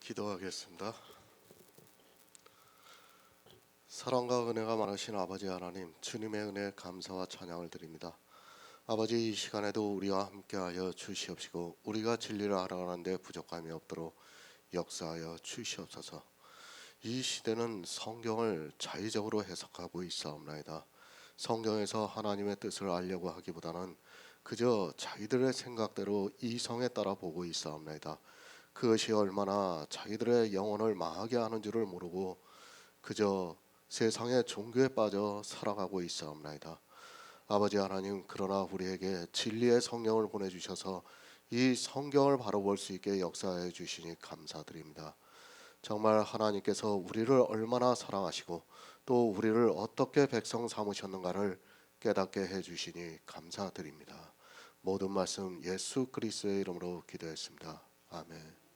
기도하겠습니다. 사랑과 은혜가 많으신 아버지 하나님, 주님의 은혜에 감사와 찬양을 드립니다. 아버지, 이 시간에도 우리와 함께하여 주시옵시고 우리가 진리를 알아가는데 부족함이 없도록 역사하여 주시옵소서. 이 시대는 성경을 자의적으로 해석하고 있사옵나이다. 성경에서 하나님의 뜻을 알려고 하기보다는 그저 자기들의 생각대로 이성에 따라 보고 있사옵나이다. 그것이 얼마나 자기들의 영혼을 망하게 하는 줄을 모르고 그저 세상의 종교에 빠져 살아가고 있사옵나이다. 아버지 하나님, 그러나 우리에게 진리의 성령을 보내주셔서 이 성경을 바로 볼 수 있게 역사해 주시니 감사드립니다. 정말 하나님께서 우리를 얼마나 사랑하시고 또 우리를 어떻게 백성 삼으셨는가를 깨닫게 해주시니 감사드립니다. 모든 말씀 예수 그리스도의 이름으로 기도했습니다. 아멘.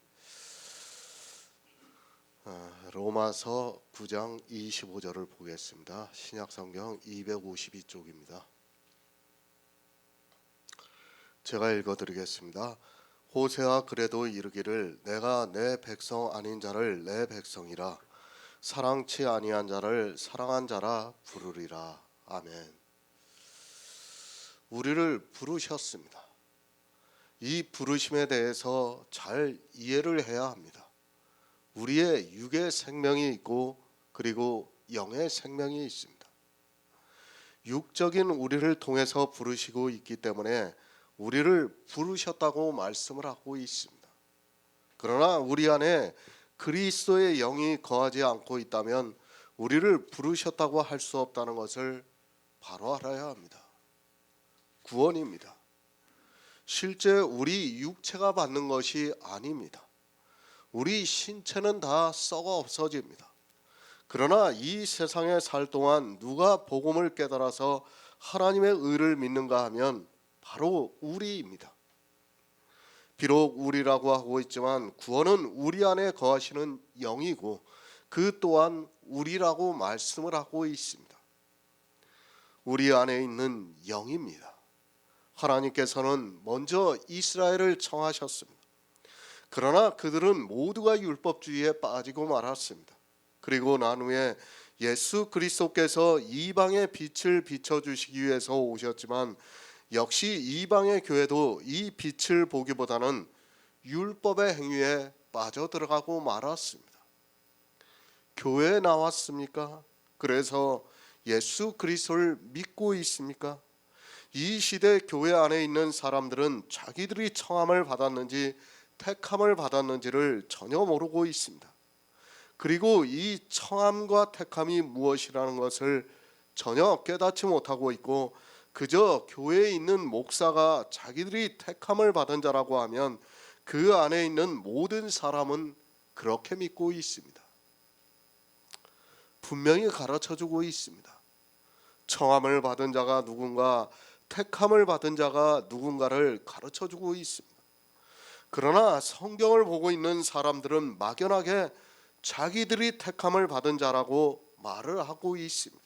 로마서 9장 25절을 보겠습니다. 신약성경 252쪽입니다. 제가 읽어드리겠습니다. 호세아 그래도 이르기를 내가 내 백성 아닌 자를 내 백성이라 사랑치 아니한 자를 사랑한 자라 부르리라. 아멘. 우리를 부르셨습니다. 이 부르심에 대해서 잘 이해를 해야 합니다. 우리의 육의 생명이 있고 그리고 영의 생명이 있습니다. 육적인 우리를 통해서 부르시고 있기 때문에 우리를 부르셨다고 말씀을 하고 있습니다. 그러나 우리 안에 그리스도의 영이 거하지 않고 있다면 우리를 부르셨다고 할 수 없다는 것을 바로 알아야 합니다. 구원입니다. 실제 우리 육체가 받는 것이 아닙니다. 우리 신체는 다 썩어 없어집니다. 그러나 이 세상에 살 동안 누가 복음을 깨달아서 하나님의 의를 믿는가 하면 바로 우리입니다. 비록 우리라고 하고 있지만 구원은 우리 안에 거하시는 영이고 그 또한 우리라고 말씀을 하고 있습니다. 우리 안에 있는 영입니다. 하나님께서는 먼저 이스라엘을 청하셨습니다. 그러나 그들은 모두가 율법주의에 빠지고 말았습니다. 그리고 난 후에 예수 그리스도께서 이방의 빛을 비춰주시기 위해서 오셨지만 역시 이방의 교회도 이 빛을 보기보다는 율법의 행위에 빠져들어가고 말았습니다. 교회에 나왔습니까? 그래서 예수 그리스도를 믿고 있습니까? 이 시대 교회 안에 있는 사람들은 자기들이 청함을 받았는지 택함을 받았는지를 전혀 모르고 있습니다. 그리고 이 청함과 택함이 무엇이라는 것을 전혀 깨닫지 못하고 있고 그저 교회에 있는 목사가 자기들이 택함을 받은 자라고 하면 그 안에 있는 모든 사람은 그렇게 믿고 있습니다. 분명히 가르쳐주고 있습니다. 청함을 받은 자가 누군가, 택함을 받은 자가 누군가를 가르쳐주고 있습니다. 그러나 성경을 보고 있는 사람들은 막연하게 자기들이 택함을 받은 자라고 말을 하고 있습니다.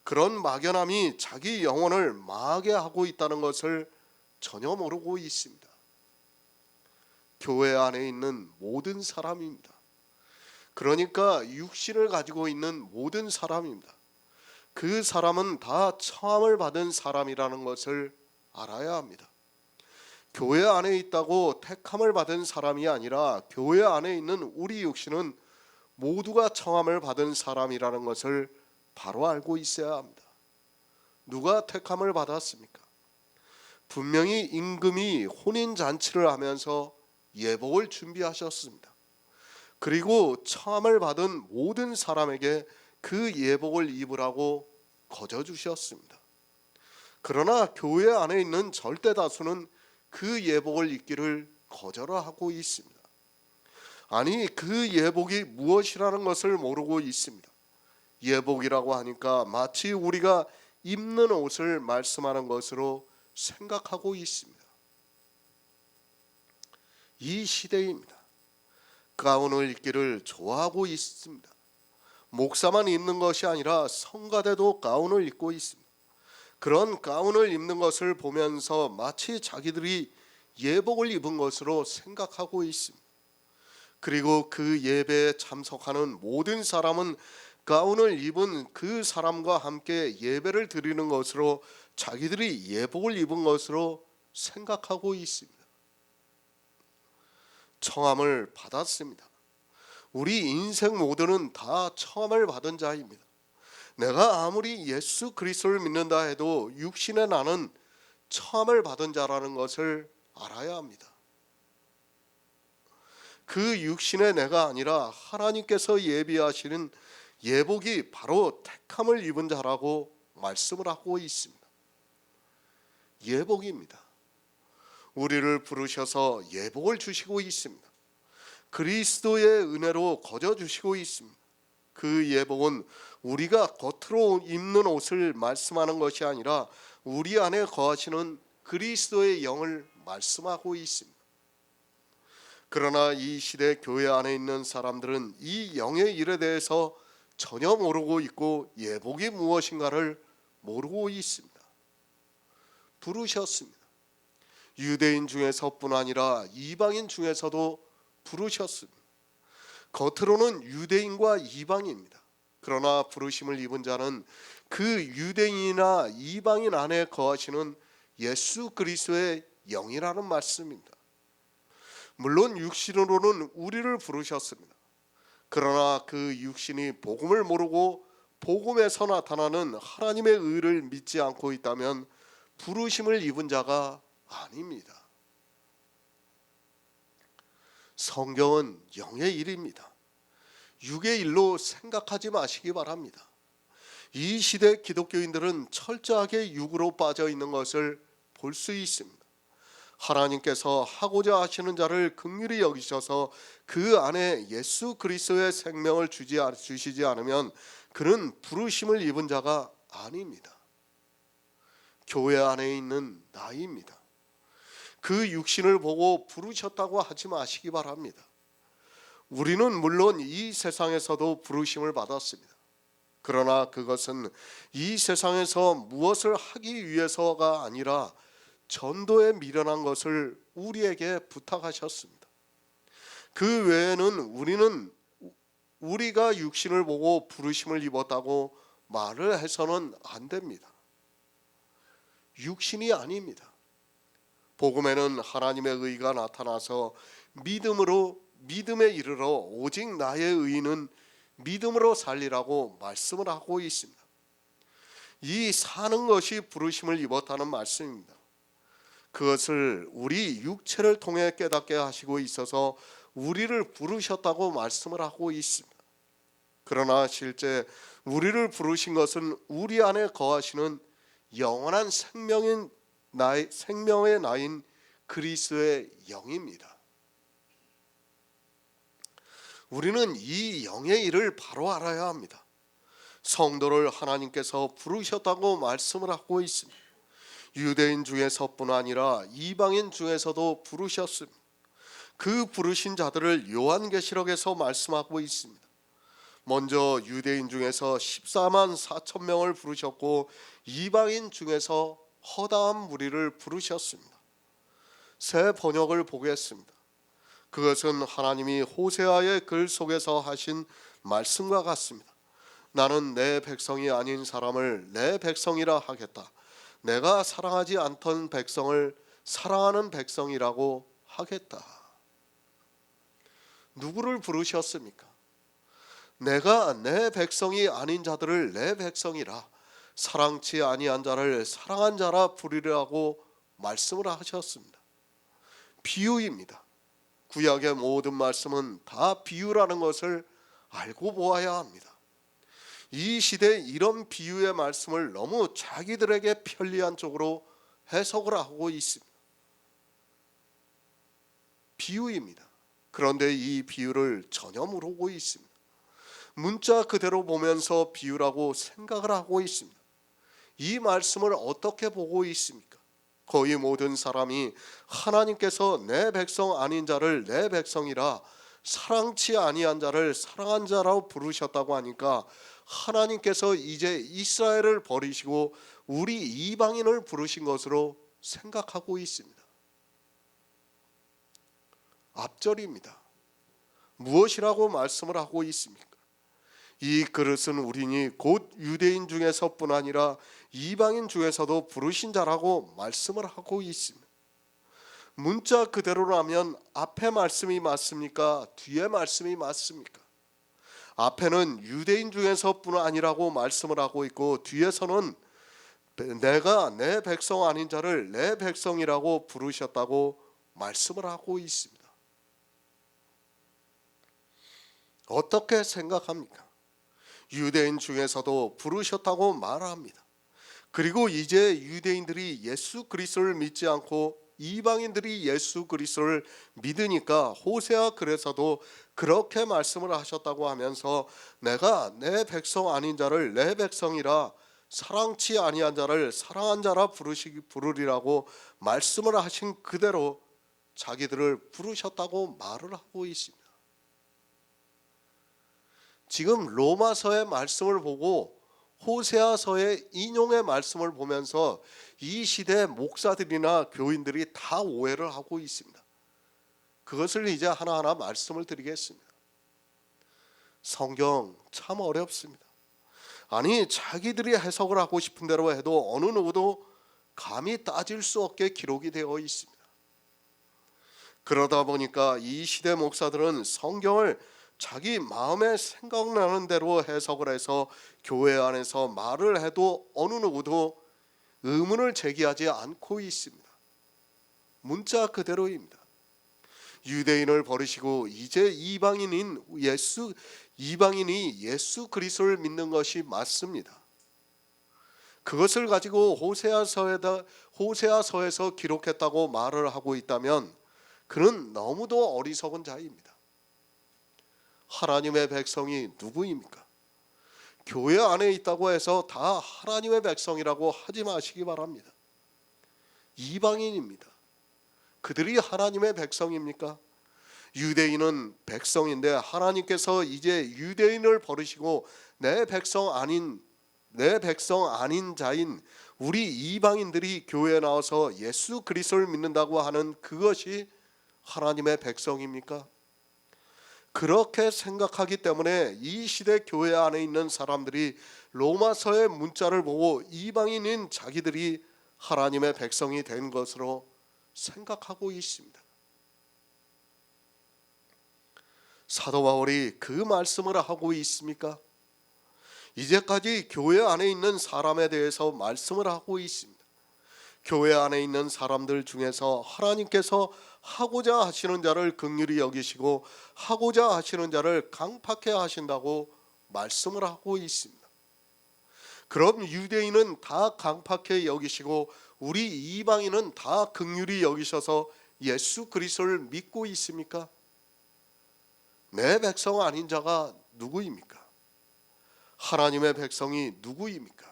그런 막연함이 자기 영혼을 망하게 하고 있다는 것을 전혀 모르고 있습니다. 교회 안에 있는 모든 사람입니다. 그러니까 육신을 가지고 있는 모든 사람입니다. 그 사람은 다 청함을 받은 사람이라는 것을 알아야 합니다. 교회 안에 있다고 택함을 받은 사람이 아니라 교회 안에 있는 우리 육신은 모두가 청함을 받은 사람이라는 것을 바로 알고 있어야 합니다. 누가 택함을 받았습니까? 분명히 임금이 혼인잔치를 하면서 예복을 준비하셨습니다. 그리고 청함을 받은 모든 사람에게 그 예복을 입으라고 거저주셨습니다. 그러나 교회 안에 있는 절대 다수는 그 예복을 입기를 거절하고 있습니다. 아니, 그 예복이 무엇이라는 것을 모르고 있습니다. 예복이라고 하니까 마치 우리가 입는 옷을 말씀하는 것으로 생각하고 있습니다. 이 시대입니다. 가운을 입기를 좋아하고 있습니다. 목사만 입는 것이 아니라 성가대도 가운을 입고 있습니다. 그런 가운을 입는 것을 보면서 마치 자기들이 예복을 입은 것으로 생각하고 있습니다. 그리고 그 예배에 참석하는 모든 사람은 가운을 입은 그 사람과 함께 예배를 드리는 것으로 자기들이 예복을 입은 것으로 생각하고 있습니다. 청함을 받았습니다. 우리 인생 모두는 다 청함을 받은 자입니다. 내가 아무리 예수 그리스도를 믿는다 해도 육신의 나는 청함을 받은 자라는 것을 알아야 합니다. 그 육신의 내가 아니라 하나님께서 예비하시는 예복이 바로 택함을 입은 자라고 말씀을 하고 있습니다. 예복입니다. 우리를 부르셔서 예복을 주시고 있습니다. 그리스도의 은혜로 거저 주시고 있습니다. 그 예복은 우리가 겉으로 입는 옷을 말씀하는 것이 아니라 우리 안에 거하시는 그리스도의 영을 말씀하고 있습니다. 그러나 이 시대 교회 안에 있는 사람들은 이 영의 일에 대해서 전혀 모르고 있고 예복이 무엇인가를 모르고 있습니다. 부르셨습니다. 유대인 중에서뿐 아니라 이방인 중에서도 부르셨습니다. 겉으로는 유대인과 이방인입니다. 그러나 부르심을 입은 자는 그 유대인이나 이방인 안에 거하시는 예수 그리스도의 영이라는 말씀입니다. 물론 육신으로는 우리를 부르셨습니다. 그러나 그 육신이 복음을 모르고 복음에서 나타나는 하나님의 의를 믿지 않고 있다면 부르심을 입은 자가 아닙니다. 성경은 영의 일입니다. 육의 일로 생각하지 마시기 바랍니다. 이 시대 기독교인들은 철저하게 육으로 빠져 있는 것을 볼 수 있습니다. 하나님께서 하고자 하시는 자를 긍휼히 여기셔서 그 안에 예수 그리스도의 생명을 주시지 않으면 그는 부르심을 입은 자가 아닙니다. 교회 안에 있는 나입니다. 그 육신을 보고 부르셨다고 하지 마시기 바랍니다. 우리는 물론 이 세상에서도 부르심을 받았습니다. 그러나 그것은 이 세상에서 무엇을 하기 위해서가 아니라 전도에 미련한 것을 우리에게 부탁하셨습니다. 그 외에는 우리는 우리가 육신을 보고 부르심을 입었다고 말을 해서는 안 됩니다. 육신이 아닙니다. 복음에는 하나님의 의가 나타나서 믿음에 이르러 오직 나의 의는 믿음으로 살리라고 말씀을 하고 있습니다. 이 사는 것이 부르심을 입었다는 말씀입니다. 그것을 우리 육체를 통해 깨닫게 하시고 있어서 우리를 부르셨다고 말씀을 하고 있습니다. 그러나 실제 우리를 부르신 것은 우리 안에 거하시는 영원한 생명의 나인 그리스도의 영입니다. 우리는 이 영의 일을 바로 알아야 합니다. 성도를 하나님께서 부르셨다고 말씀을 하고 있습니다. 유대인 중에서뿐 아니라 이방인 중에서도 부르셨습니다. 그 부르신 자들을 요한계시록에서 말씀하고 있습니다. 먼저 유대인 중에서 14만 4천 명을 부르셨고 이방인 중에서 허다한 무리를 부르셨습니다. 새 번역을 보겠습니다. 그것은 하나님이 호세아의 글 속에서 하신 말씀과 같습니다. 나는 내 백성이 아닌 사람을 내 백성이라 하겠다. 내가 사랑하지 않던 백성을 사랑하는 백성이라고 하겠다. 누구를 부르셨습니까? 내가 내 백성이 아닌 자들을 내 백성이라, 사랑치 아니한 자를 사랑한 자라 부르라고 말씀을 하셨습니다. 비유입니다. 구약의 모든 말씀은 다 비유라는 것을 알고 보아야 합니다. 이 시대에 이런 비유의 말씀을 너무 자기들에게 편리한 쪽으로 해석을 하고 있습니다. 비유입니다. 그런데 이 비유를 전혀 모르고 있습니다. 문자 그대로 보면서 비유라고 생각을 하고 있습니다. 이 말씀을 어떻게 보고 있습니까? 거의 모든 사람이 하나님께서 내 백성 아닌 자를 내 백성이라, 사랑치 아니한 자를 사랑한 자라고 부르셨다고 하니까 하나님께서 이제 이스라엘을 버리시고 우리 이방인을 부르신 것으로 생각하고 있습니다. 앞절입니다. 무엇이라고 말씀을 하고 있습니까? 이 그릇은 우리니 곧 유대인 중에서뿐 아니라 이방인 중에서도 부르신 자라고 말씀을 하고 있습니다. 문자 그대로라면 앞에 말씀이 맞습니까? 뒤에 말씀이 맞습니까? 앞에는 유대인 중에서뿐 아니라고 말씀을 하고 있고, 뒤에서는 내가 내 백성 아닌 자를 내 백성이라고 부르셨다고 말씀을 하고 있습니다. 어떻게 생각합니까? 유대인 중에서도 부르셨다고 말합니다. 그리고 이제 유대인들이 예수 그리스도를 믿지 않고 이방인들이 예수 그리스도를 믿으니까 호세아 글에서도 그렇게 말씀을 하셨다고 하면서 내가 내 백성 아닌 자를 내 백성이라 사랑치 아니한 자를 사랑한 자라 부르리라고 말씀을 하신 그대로 자기들을 부르셨다고 말을 하고 있습니다. 지금 로마서의 말씀을 보고 호세아서의 인용의 말씀을 보면서 이 시대 목사들이나 교인들이 다 오해를 하고 있습니다. 그것을 이제 하나하나 말씀을 드리겠습니다. 성경 참 어렵습니다. 아니, 자기들이 해석을 하고 싶은 대로 해도 어느 누구도 감히 따질 수 없게 기록이 되어 있습니다. 그러다 보니까 이 시대 목사들은 성경을 자기 마음에 생각나는 대로 해석을 해서 교회 안에서 말을 해도 어느 누구도 의문을 제기하지 않고 있습니다. 문자 그대로입니다. 유대인을 버리시고 이제 이방인이 예수 그리스도를 믿는 것이 맞습니다. 그것을 가지고 호세아서에서 기록했다고 말을 하고 있다면 그는 너무도 어리석은 자입니다. 하나님의 백성이 누구입니까? 교회 안에 있다고 해서 다 하나님의 백성이라고 하지 마시기 바랍니다. 이방인입니다. 그들이 하나님의 백성입니까? 유대인은 백성인데 하나님께서 이제 유대인을 버리시고 내 백성 아닌 자인 우리 이방인들이 교회에 나와서 예수 그리스도를 믿는다고 하는 그것이 하나님의 백성입니까? 그렇게 생각하기 때문에 이 시대 교회 안에 있는 사람들이 로마서의 문자를 보고 이방인인 자기들이 하나님의 백성이 된 것으로 생각하고 있습니다. 사도 바울이 그 말씀을 하고 있습니까? 이제까지 교회 안에 있는 사람에 대해서 말씀을 하고 있습니다. 교회 안에 있는 사람들 중에서 하나님께서 하고자 하시는 자를 긍휼히 여기시고 하고자 하시는 자를 강팍해 하신다고 말씀을 하고 있습니다. 그럼 유대인은 다 강팍해 여기시고 우리 이방인은 다 긍휼히 여기셔서 예수 그리스도를 믿고 있습니까? 내 백성 아닌 자가 누구입니까? 하나님의 백성이 누구입니까?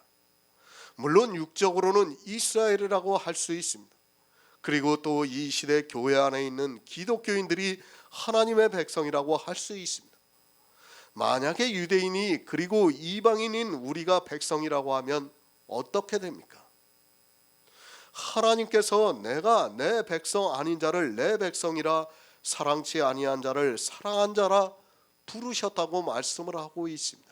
물론 육적으로는 이스라엘이라고 할 수 있습니다. 그리고 또 이 시대 교회 안에 있는 기독교인들이 하나님의 백성이라고 할 수 있습니다. 만약에 유대인이 그리고 이방인인 우리가 백성이라고 하면 어떻게 됩니까? 하나님께서 내가 내 백성 아닌 자를 내 백성이라 사랑치 아니한 자를 사랑한 자라 부르셨다고 말씀을 하고 있습니다.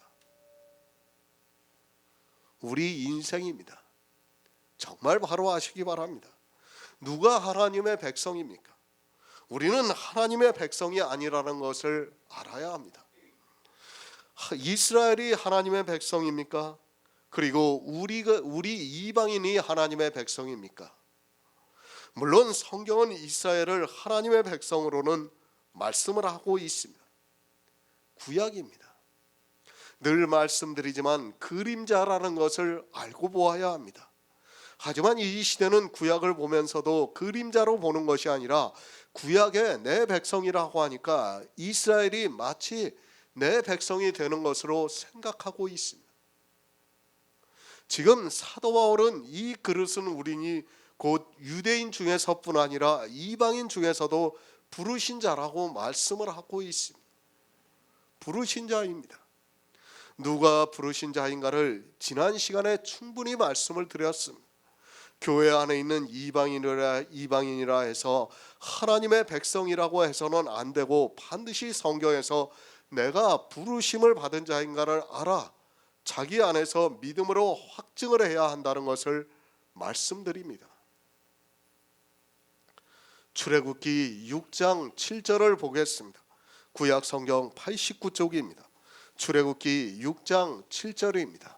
우리 인생입니다. 정말 바로 아시기 바랍니다. 누가 하나님의 백성입니까? 우리는 하나님의 백성이 아니라는 것을 알아야 합니다. 이스라엘이 하나님의 백성입니까? 그리고 우리 이방인이 하나님의 백성입니까? 물론 성경은 이스라엘을 하나님의 백성으로는 말씀을 하고 있습니다. 구약입니다. 늘 말씀드리지만 그림자라는 것을 알고 보아야 합니다. 하지만 이 시대는 구약을 보면서도 그림자로 보는 것이 아니라 구약에 내 백성이라고 하니까 이스라엘이 마치 내 백성이 되는 것으로 생각하고 있습니다. 지금 사도 바울은 이 그릇은 우리니 곧 유대인 중에서뿐 아니라 이방인 중에서도 부르신 자라고 말씀을 하고 있습니다. 부르신 자입니다. 누가 부르신 자인가를 지난 시간에 충분히 말씀을 드렸습니다. 교회 안에 있는 이방인이라 해서 하나님의 백성이라고 해서는 안 되고, 반드시 성경에서 내가 부르심을 받은 자인가를 알아 자기 안에서 믿음으로 확증을 해야 한다는 것을 말씀드립니다. 출애굽기 6장 7절을 보겠습니다. 구약 성경 89쪽입니다. 출애굽기 6장 7절입니다.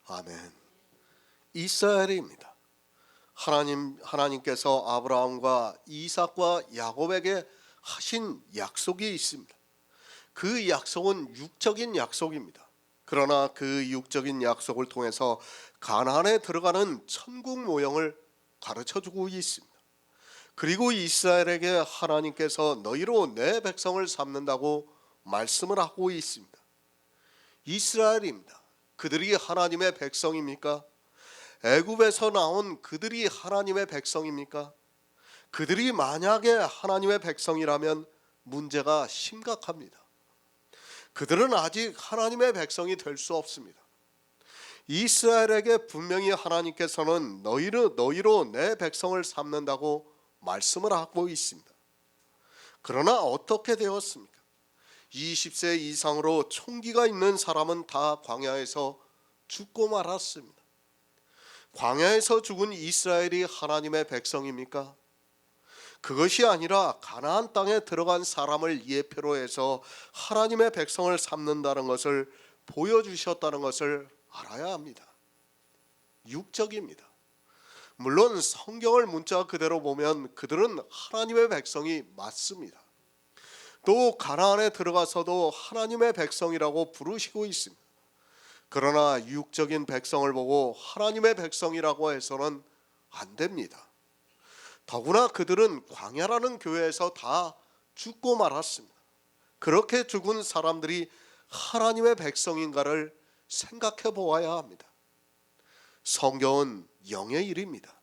아멘. 이스라엘입니다. 하나님께서 아브라함과 이삭과 야곱에게 하신 약속이 있습니다. 그 약속은 육적인 약속입니다. 그러나 그 육적인 약속을 통해서 가나안에 들어가는 천국 모형을 가르쳐주고 있습니다. 그리고 이스라엘에게 하나님께서 너희로 내 백성을 삼는다고 말씀을 하고 있습니다. 이스라엘입니다. 그들이 하나님의 백성입니까? 애굽에서 나온 그들이 하나님의 백성입니까? 그들이 만약에 하나님의 백성이라면 문제가 심각합니다. 그들은 아직 하나님의 백성이 될 수 없습니다. 이스라엘에게 분명히 하나님께서는 너희로 내 백성을 삼는다고 말씀을 하고 있습니다. 그러나 어떻게 되었습니까? 20세 이상으로 총기가 있는 사람은 다 광야에서 죽고 말았습니다. 광야에서 죽은 이스라엘이 하나님의 백성입니까? 그것이 아니라 가나안 땅에 들어간 사람을 예표로 해서 하나님의 백성을 삼는다는 것을 보여주셨다는 것을 알아야 합니다. 육적입니다. 물론 성경을 문자 그대로 보면 그들은 하나님의 백성이 맞습니다. 또 가나안에 들어가서도 하나님의 백성이라고 부르시고 있습니다. 그러나 육적인 백성을 보고 하나님의 백성이라고 해서는 안 됩니다. 더구나 그들은 광야라는 교회에서 다 죽고 말았습니다. 그렇게 죽은 사람들이 하나님의 백성인가를 생각해 보아야 합니다. 성경은 영의 일입니다.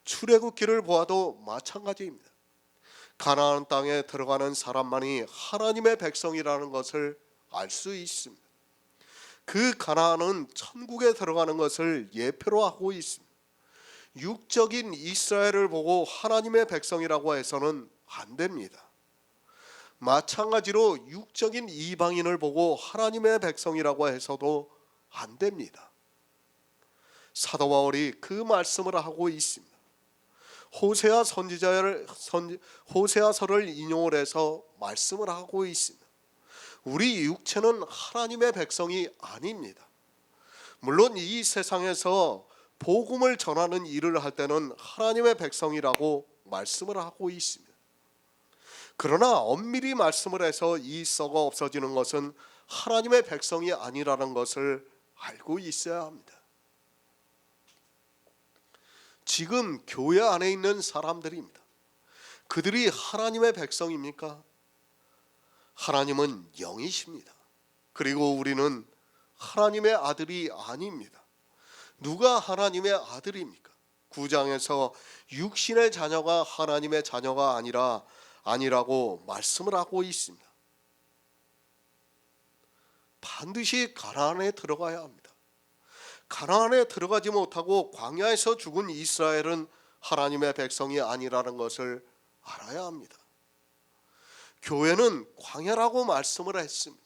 출애굽기를 보아도 마찬가지입니다. 가나안 땅에 들어가는 사람만이 하나님의 백성이라는 것을 알 수 있습니다. 그 가나안은 천국에 들어가는 것을 예표로 하고 있습니다. 육적인 이스라엘을 보고 하나님의 백성이라고 해서는 안 됩니다. 마찬가지로 육적인 이방인을 보고 하나님의 백성이라고 해서도 안 됩니다. 사도 바울이 그 말씀을 하고 있습니다. 호세아서를 인용을 해서 말씀을 하고 있습니다. 우리 육체는 하나님의 백성이 아닙니다. 물론 이 세상에서 복음을 전하는 일을 할 때는 하나님의 백성이라고 말씀을 하고 있습니다. 그러나 엄밀히 말씀을 해서 이 썩어 없어지는 것은 하나님의 백성이 아니라는 것을 알고 있어야 합니다. 지금 교회 안에 있는 사람들입니다. 그들이 하나님의 백성입니까? 하나님은 영이십니다. 그리고 우리는 하나님의 아들이 아닙니다. 누가 하나님의 아들입니까? 9장에서 육신의 자녀가 하나님의 자녀가 아니라고 말씀을 하고 있습니다. 반드시 가나안에 들어가야 합니다. 가나안에 들어가지 못하고 광야에서 죽은 이스라엘은 하나님의 백성이 아니라는 것을 알아야 합니다. 교회는 광야라고 말씀을 했습니다.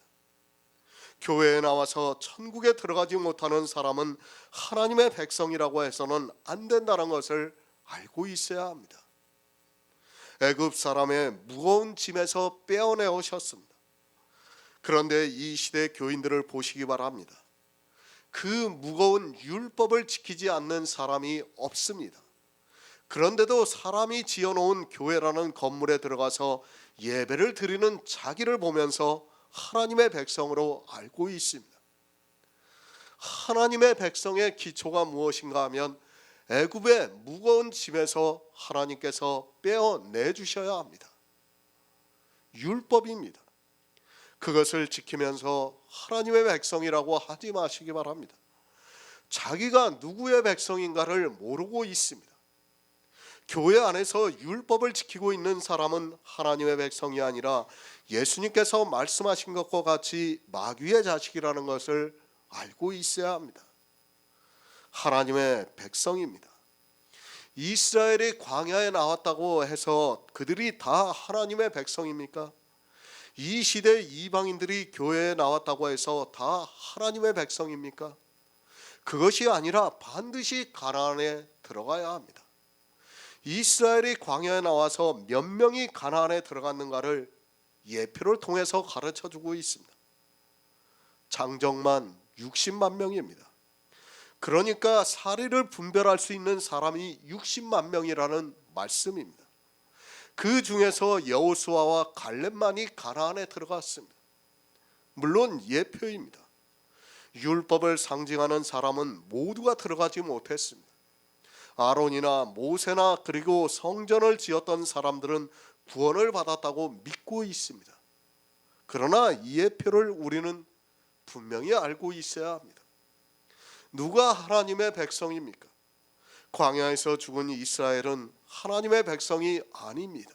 교회에 나와서 천국에 들어가지 못하는 사람은 하나님의 백성이라고 해서는 안 된다는 것을 알고 있어야 합니다. 애굽 사람의 무거운 짐에서 빼어내오셨습니다. 그런데 이 시대 교인들을 보시기 바랍니다. 그 무거운 율법을 지키지 않는 사람이 없습니다. 그런데도 사람이 지어놓은 교회라는 건물에 들어가서 예배를 드리는 자기를 보면서 하나님의 백성으로 알고 있습니다. 하나님의 백성의 기초가 무엇인가 하면 애굽의 무거운 짐에서 하나님께서 빼어내 주셔야 합니다. 율법입니다. 그것을 지키면서 하나님의 백성이라고 하지 마시기 바랍니다. 자기가 누구의 백성인가를 모르고 있습니다. 교회 안에서 율법을 지키고 있는 사람은 하나님의 백성이 아니라 예수님께서 말씀하신 것과 같이 마귀의 자식이라는 것을 알고 있어야 합니다. 하나님의 백성입니다. 이스라엘이 광야에 나왔다고 해서 그들이 다 하나님의 백성입니까? 이 시대 이방인들이 교회에 나왔다고 해서 다 하나님의 백성입니까? 그것이 아니라 반드시 가나안에 들어가야 합니다. 이스라엘이 광야에 나와서 몇 명이 가나안에 들어갔는가를 예표를 통해서 가르쳐주고 있습니다. 장정만 60만 명입니다. 그러니까 사리를 분별할 수 있는 사람이 60만 명이라는 말씀입니다. 그 중에서 여호수아와 갈렙만이 가나안에 들어갔습니다. 물론 예표입니다. 율법을 상징하는 사람은 모두가 들어가지 못했습니다. 아론이나 모세나 그리고 성전을 지었던 사람들은 구원을 받았다고 믿고 있습니다. 그러나 이 예표를 우리는 분명히 알고 있어야 합니다. 누가 하나님의 백성입니까? 광야에서 죽은 이스라엘은 하나님의 백성이 아닙니다.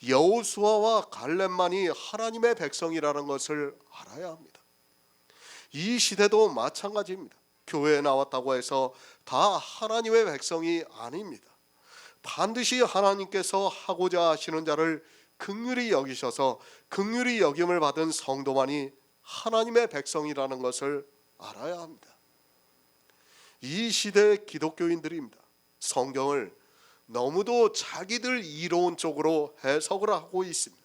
여호수아와 갈렙만이 하나님의 백성이라는 것을 알아야 합니다. 이 시대도 마찬가지입니다. 교회에 나왔다고 해서 다 하나님의 백성이 아닙니다. 반드시 하나님께서 하고자 하시는 자를 긍휼히 여기셔서 긍휼히 여김을 받은 성도만이 하나님의 백성이라는 것을 알아야 합니다. 이 시대의 기독교인들입니다. 성경을 너무도 자기들 이로운 쪽으로 해석을 하고 있습니다.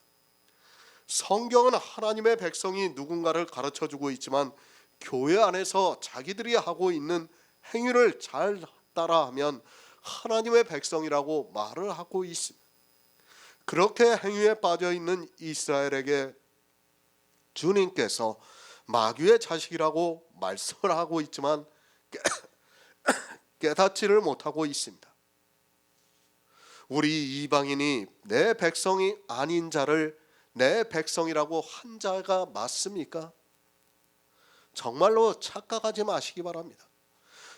성경은 하나님의 백성이 누군가를 가르쳐주고 있지만 교회 안에서 자기들이 하고 있는 행위를 잘 따라하면 하나님의 백성이라고 말을 하고 있습니다. 그렇게 행위에 빠져있는 이스라엘에게 주님께서 마귀의 자식이라고 말씀을 하고 있지만 깨닫지를 못하고 있습니다. 우리 이방인이 내 백성이 아닌 자를 내 백성이라고 한 자가 맞습니까? 정말로 착각하지 마시기 바랍니다.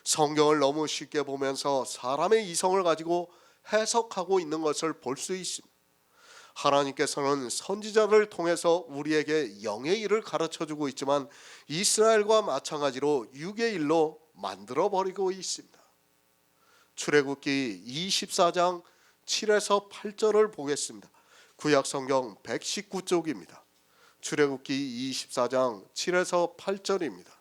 성경을 너무 쉽게 보면서 사람의 이성을 가지고 해석하고 있는 것을 볼 수 있습니다. 하나님께서는 선지자를 통해서 우리에게 영의 일을 가르쳐주고 있지만 이스라엘과 마찬가지로 육의 일로 만들어버리고 있습니다. 출애굽기 24장 7에서 8절을 보겠습니다. 구약성경 119쪽입니다. 출애굽기 24장 7에서 8절입니다.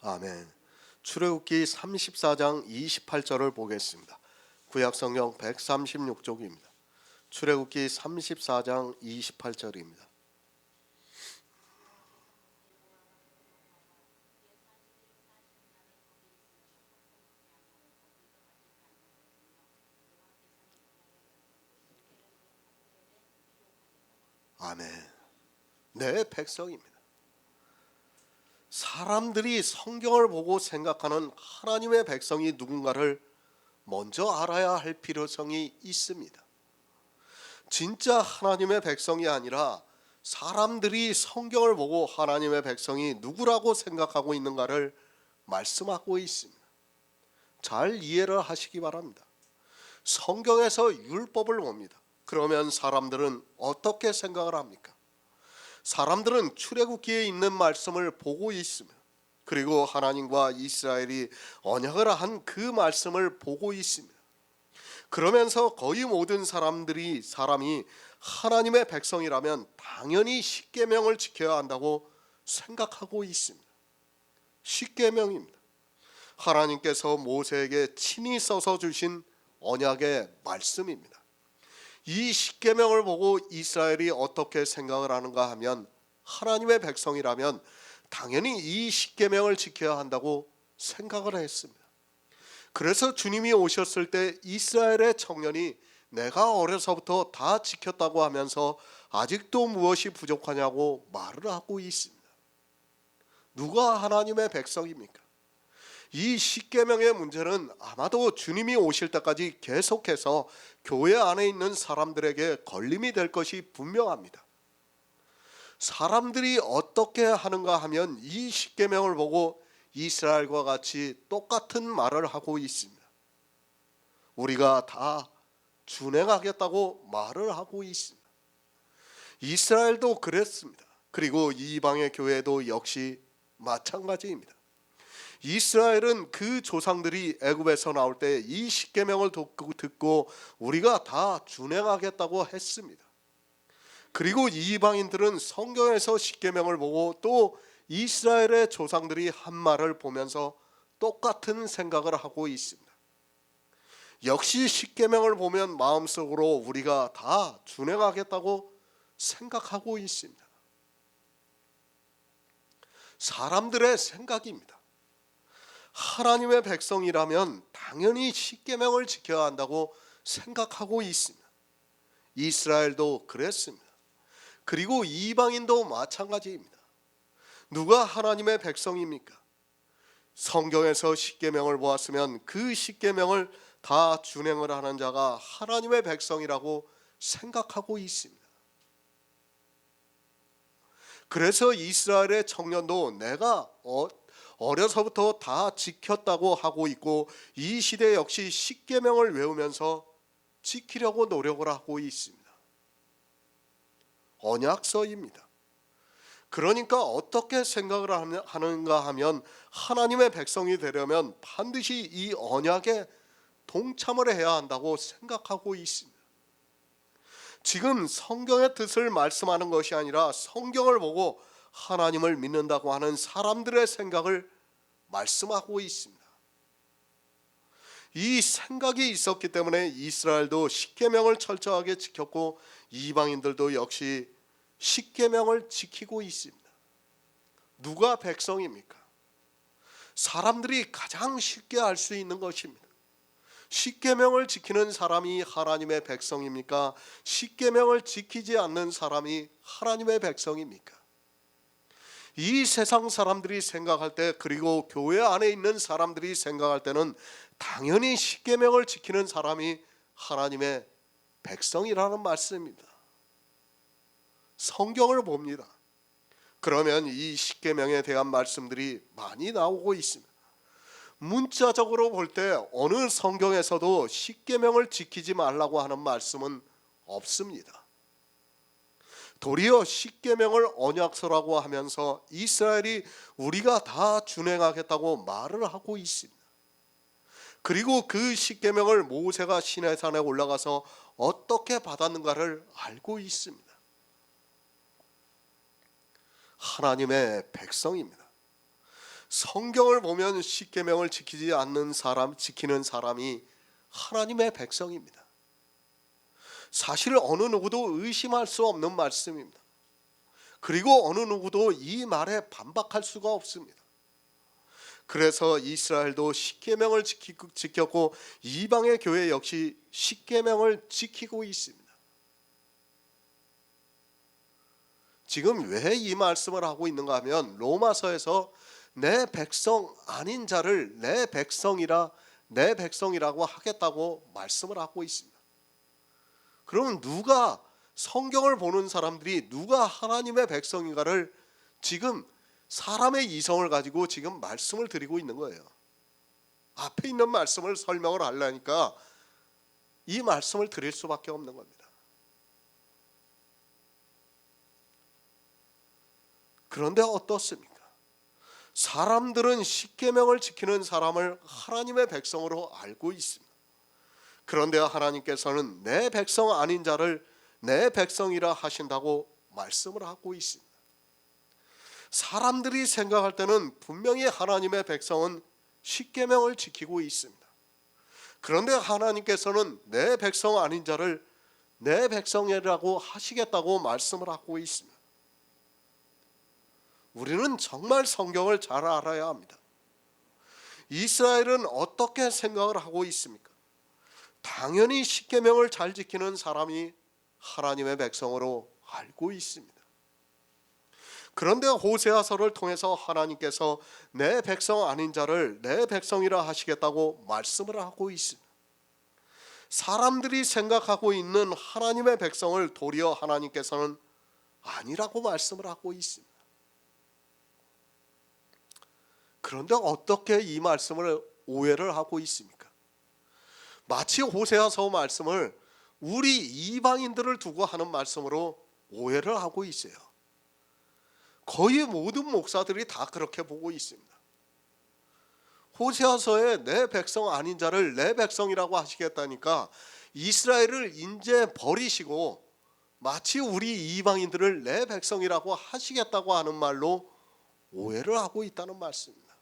아멘. 출애굽기 34장 28절을 보겠습니다. 구약성경 136쪽입니다. 출애굽기 34장 28절입니다. 아멘. 내 백성입니다. 사람들이 성경을 보고 생각하는 하나님의 백성이 누군가를 먼저 알아야 할 필요성이 있습니다. 진짜 하나님의 백성이 아니라 사람들이 성경을 보고 하나님의 백성이 누구라고 생각하고 있는가를 말씀하고 있습니다. 잘 이해를 하시기 바랍니다. 성경에서 율법을 봅니다. 그러면 사람들은 어떻게 생각을 합니까? 사람들은 출애굽기에 있는 말씀을 보고 있습니다. 그리고 하나님과 이스라엘이 언약을 한 그 말씀을 보고 있습니다. 그러면서 거의 모든 사람이 하나님의 백성이라면 당연히 십계명을 지켜야 한다고 생각하고 있습니다. 십계명입니다. 하나님께서 모세에게 친히 써서 주신 언약의 말씀입니다. 이 십계명을 보고 이스라엘이 어떻게 생각을 하는가 하면 하나님의 백성이라면 당연히 이 십계명을 지켜야 한다고 생각을 했습니다. 그래서 주님이 오셨을 때 이스라엘의 청년이 내가 어려서부터 다 지켰다고 하면서 아직도 무엇이 부족하냐고 말을 하고 있습니다. 누가 하나님의 백성입니까? 이 십계명의 문제는 아마도 주님이 오실 때까지 계속해서 교회 안에 있는 사람들에게 걸림이 될 것이 분명합니다. 사람들이 어떻게 하는가 하면 이 십계명을 보고 이스라엘과 같이 똑같은 말을 하고 있습니다. 우리가 다 준행하겠다고 말을 하고 있습니다. 이스라엘도 그랬습니다. 그리고 이방의 교회도 역시 마찬가지입니다. 이스라엘은 그 조상들이 애굽에서 나올 때 이 십계명을 듣고 우리가 다 준행하겠다고 했습니다. 그리고 이방인들은 성경에서 십계명을 보고 또 이스라엘의 조상들이 한 말을 보면서 똑같은 생각을 하고 있습니다. 역시 십계명을 보면 마음속으로 우리가 다 준행하겠다고 생각하고 있습니다. 사람들의 생각입니다. 하나님의 백성이라면 당연히 십계명을 지켜야 한다고 생각하고 있습니다. 이스라엘도 그랬습니다. 그리고 이방인도 마찬가지입니다. 누가 하나님의 백성입니까? 성경에서 십계명을 보았으면 그 십계명을 다 준행을 하는 자가 하나님의 백성이라고 생각하고 있습니다. 그래서 이스라엘의 청년도 내가 어려서부터 다 지켰다고 하고 있고 이 시대 역시 십계명을 외우면서 지키려고 노력을 하고 있습니다. 언약서입니다. 그러니까 어떻게 생각을 하는가 하면 하나님의 백성이 되려면 반드시 이 언약에 동참을 해야 한다고 생각하고 있습니다. 지금 성경의 뜻을 말씀하는 것이 아니라 성경을 보고 하나님을 믿는다고 하는 사람들의 생각을 말씀하고 있습니다. 이 생각이 있었기 때문에 이스라엘도 십계명을 철저하게 지켰고 이방인들도 역시 십계명을 지키고 있습니다. 누가 백성입니까? 사람들이 가장 쉽게 알 수 있는 것입니다. 십계명을 지키는 사람이 하나님의 백성입니까? 십계명을 지키지 않는 사람이 하나님의 백성입니까? 이 세상 사람들이 생각할 때 그리고 교회 안에 있는 사람들이 생각할 때는 당연히 십계명을 지키는 사람이 하나님의 백성이라는 말씀입니다. 성경을 봅니다. 그러면 이 십계명에 대한 말씀들이 많이 나오고 있습니다. 문자적으로 볼 때 어느 성경에서도 십계명을 지키지 말라고 하는 말씀은 없습니다. 도리어 십계명을 언약서라고 하면서 이스라엘이 우리가 다 준행하겠다고 말을 하고 있습니다. 그리고 그 십계명을 모세가 시내산에 올라가서 어떻게 받았는가를 알고 있습니다. 하나님의 백성입니다. 성경을 보면 십계명을 지키지 않는 사람, 지키는 사람이 하나님의 백성입니다. 사실 어느 누구도 의심할 수 없는 말씀입니다. 그리고 어느 누구도 이 말에 반박할 수가 없습니다. 그래서 이스라엘도 십계명을 지켰고 이방의 교회 역시 십계명을 지키고 있습니다. 지금 왜 이 말씀을 하고 있는가 하면 로마서에서 내 백성 아닌 자를 내 백성이라고 하겠다고 말씀을 하고 있습니다. 그러면 누가 성경을 보는 사람들이 누가 하나님의 백성인가를 지금 사람의 이성을 가지고 지금 말씀을 드리고 있는 거예요. 앞에 있는 말씀을 설명을 하려니까 이 말씀을 드릴 수밖에 없는 겁니다. 그런데 어떻습니까? 사람들은 십계명을 지키는 사람을 하나님의 백성으로 알고 있습니다. 그런데 하나님께서는 내 백성 아닌 자를 내 백성이라 하신다고 말씀을 하고 있습니다. 사람들이 생각할 때는 분명히 하나님의 백성은 십계명을 지키고 있습니다. 그런데 하나님께서는 내 백성 아닌 자를 내 백성이라고 하시겠다고 말씀을 하고 있습니다. 우리는 정말 성경을 잘 알아야 합니다. 이스라엘은 어떻게 생각을 하고 있습니까? 당연히 십계명을 잘 지키는 사람이 하나님의 백성으로 알고 있습니다. 그런데 호세아서를 통해서 하나님께서 내 백성 아닌 자를 내 백성이라 하시겠다고 말씀을 하고 있습니다. 사람들이 생각하고 있는 하나님의 백성을 도리어 하나님께서는 아니라고 말씀을 하고 있습니다. 그런데 어떻게 이 말씀을 오해를 하고 있습니까? 마치 호세아서 말씀을 우리 이방인들을 두고 하는 말씀으로 오해를 하고 있어요. 거의 모든 목사들이 다 그렇게 보고 있습니다. 호세아서에 내 백성 아닌 자를 내 백성이라고 하시겠다니까 이스라엘을 이제 버리시고 마치 우리 이방인들을 내 백성이라고 하시겠다고 하는 말로 오해를 하고 있다는 말씀입니다.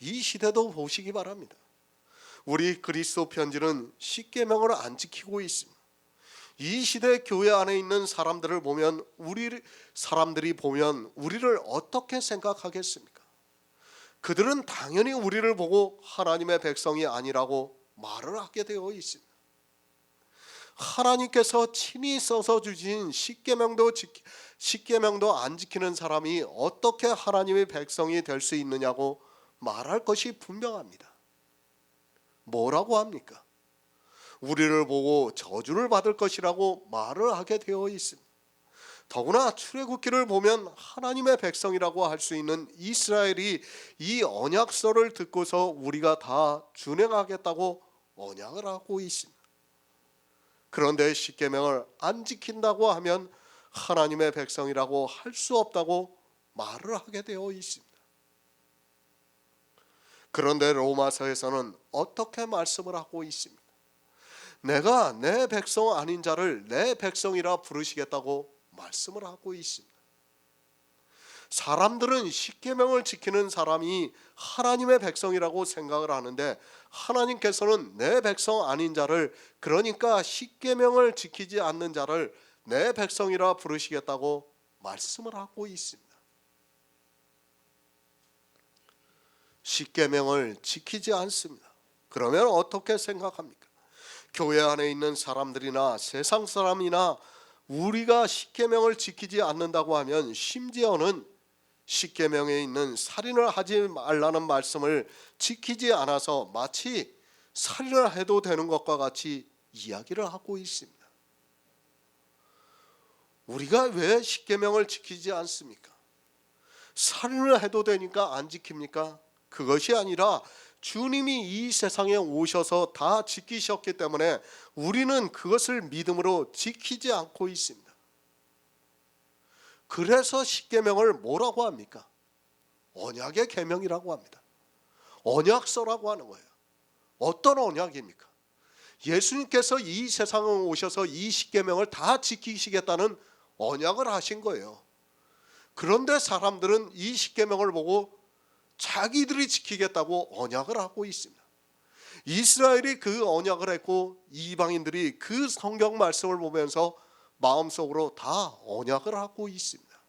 이 시대도 보시기 바랍니다. 우리 그리스도 편지는 십계명을 안 지키고 있습니다. 이 시대 교회 안에 있는 사람들을 보면 사람들이 보면 우리를 어떻게 생각하겠습니까? 그들은 당연히 우리를 보고 하나님의 백성이 아니라고 말을 하게 되어 있습니다. 하나님께서 친히 써서 주신 십계명도 안 지키는 사람이 어떻게 하나님의 백성이 될 수 있느냐고 말할 것이 분명합니다. 뭐라고 합니까? 우리를 보고 저주를 받을 것이라고 말을 하게 되어 있습니다. 더구나 출애굽기를 보면 하나님의 백성이라고 할 수 있는 이스라엘이 이 언약서를 듣고서 우리가 다 준행하겠다고 언약을 하고 있습니다. 그런데 십계명을 안 지킨다고 하면 하나님의 백성이라고 할 수 없다고 말을 하게 되어 있습니다. 그런데 로마서에서는 어떻게 말씀을 하고 있습니까? 내가 내 백성 아닌 자를 내 백성이라 부르시겠다고 말씀을 하고 있습니다. 사람들은 십계명을 지키는 사람이 하나님의 백성이라고 생각을 하는데 하나님께서는 내 백성 아닌 자를, 그러니까 십계명을 지키지 않는 자를 내 백성이라 부르시겠다고 말씀을 하고 있습니다. 십계명을 지키지 않습니다. 그러면 어떻게 생각합니까? 교회 안에 있는 사람들이나 세상 사람이나 우리가 십계명을 지키지 않는다고 하면 심지어는 십계명에 있는 살인을 하지 말라는 말씀을 지키지 않아서 마치 살인을 해도 되는 것과 같이 이야기를 하고 있습니다. 우리가 왜 십계명을 지키지 않습니까? 살인을 해도 되니까 안 지킵니까? 그것이 아니라 주님이 이 세상에 오셔서 다 지키셨기 때문에 우리는 그것을 믿음으로 지키지 않고 있습니다. 그래서 십계명을 뭐라고 합니까? 언약의 계명이라고 합니다. 언약서라고 하는 거예요. 어떤 언약입니까? 예수님께서 이 세상에 오셔서 이 십계명을 다 지키시겠다는 언약을 하신 거예요. 그런데 사람들은 이 십계명을 보고 자기들이 지키겠다고 언약을 하고 있습니다. 이스라엘이 그 언약을 했고 이방인들이 그 성경 말씀을 보면서 마음속으로 다 언약을 하고 있습니다.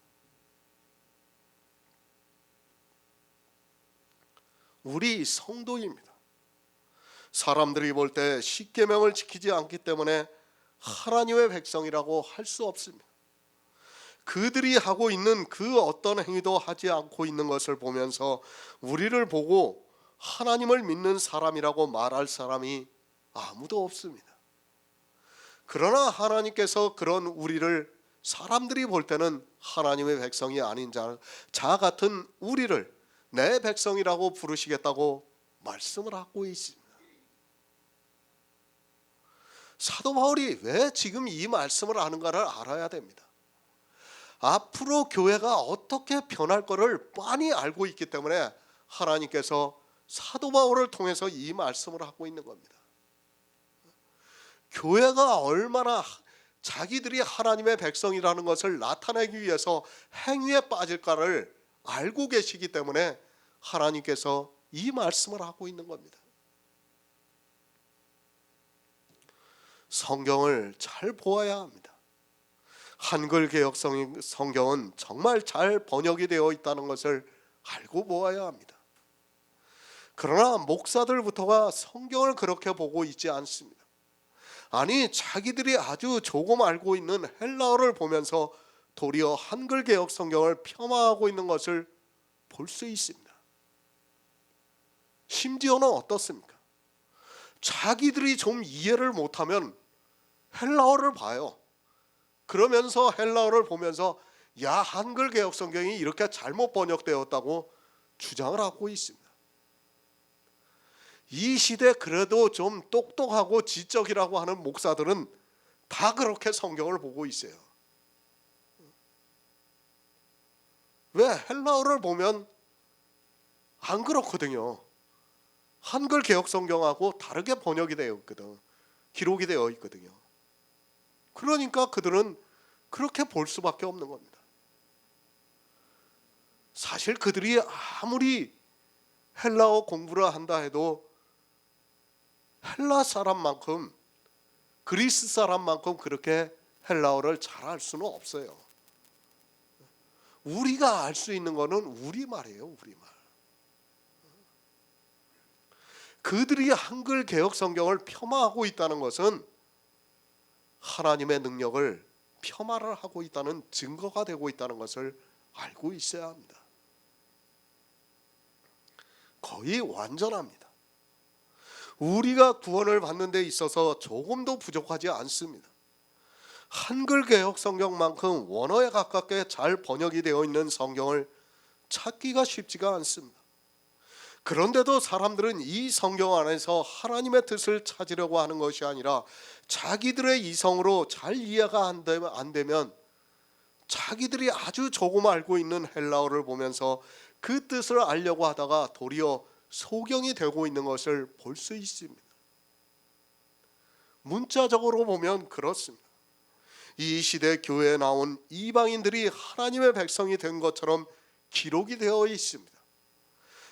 우리 성도입니다. 사람들이 볼 때 십계명을 지키지 않기 때문에 하나님의 백성이라고 할 수 없습니다. 그들이 하고 있는 그 어떤 행위도 하지 않고 있는 것을 보면서 우리를 보고 하나님을 믿는 사람이라고 말할 사람이 아무도 없습니다. 그러나 하나님께서 그런 우리를, 사람들이 볼 때는 하나님의 백성이 아닌 자 같은 우리를 내 백성이라고 부르시겠다고 말씀을 하고 있습니다. 사도 바울이 왜 지금 이 말씀을 하는가를 알아야 됩니다. 앞으로 교회가 어떻게 변할 것을 뻔히 알고 있기 때문에 하나님께서 사도 바울을 통해서 이 말씀을 하고 있는 겁니다. 교회가 얼마나 자기들이 하나님의 백성이라는 것을 나타내기 위해서 행위에 빠질까를 알고 계시기 때문에 하나님께서 이 말씀을 하고 있는 겁니다. 성경을 잘 보아야 합니다. 한글 개역 성경은 정말 잘 번역이 되어 있다는 것을 알고 보아야 합니다. 그러나 목사들부터가 성경을 그렇게 보고 있지 않습니다. 아니, 자기들이 아주 조금 알고 있는 헬라어를 보면서 도리어 한글 개혁 성경을 폄하하고 있는 것을 볼 수 있습니다. 심지어는 어떻습니까? 자기들이 좀 이해를 못하면 헬라어를 봐요. 그러면서 헬라어를 보면서 야, 한글 개혁 성경이 이렇게 잘못 번역되었다고 주장을 하고 있습니다. 이 시대 그래도 좀 똑똑하고 지적이라고 하는 목사들은 다 그렇게 성경을 보고 있어요. 왜? 헬라어를 보면 안 그렇거든요. 한글 개혁 성경하고 다르게 번역이 되어 있거든. 기록이 되어 있거든요. 그러니까 그들은 그렇게 볼 수밖에 없는 겁니다. 사실 그들이 아무리 헬라어 공부를 한다 해도 헬라 사람만큼, 그리스 사람만큼 그렇게 헬라어를 잘 알 수는 없어요. 우리가 알 수 있는 거는 우리말이에요. 우리말. 그들이 한글 개혁 성경을 폄하하고 있다는 것은 하나님의 능력을 폄하를 하고 있다는 증거가 되고 있다는 것을 알고 있어야 합니다. 거의 완전합니다. 우리가 구원을 받는 데 있어서 조금도 부족하지 않습니다. 한글 개혁 성경만큼 원어에 가깝게 잘 번역이 되어 있는 성경을 찾기가 쉽지가 않습니다. 그런데도 사람들은 이 성경 안에서 하나님의 뜻을 찾으려고 하는 것이 아니라 자기들의 이성으로 잘 이해가 안 되면 자기들이 아주 조금 알고 있는 헬라어를 보면서 그 뜻을 알려고 하다가 도리어 소경이 되고 있는 것을 볼 수 있습니다. 문자적으로 보면 그렇습니다. 이 시대 교회에 나온 이방인들이 하나님의 백성이 된 것처럼 기록이 되어 있습니다.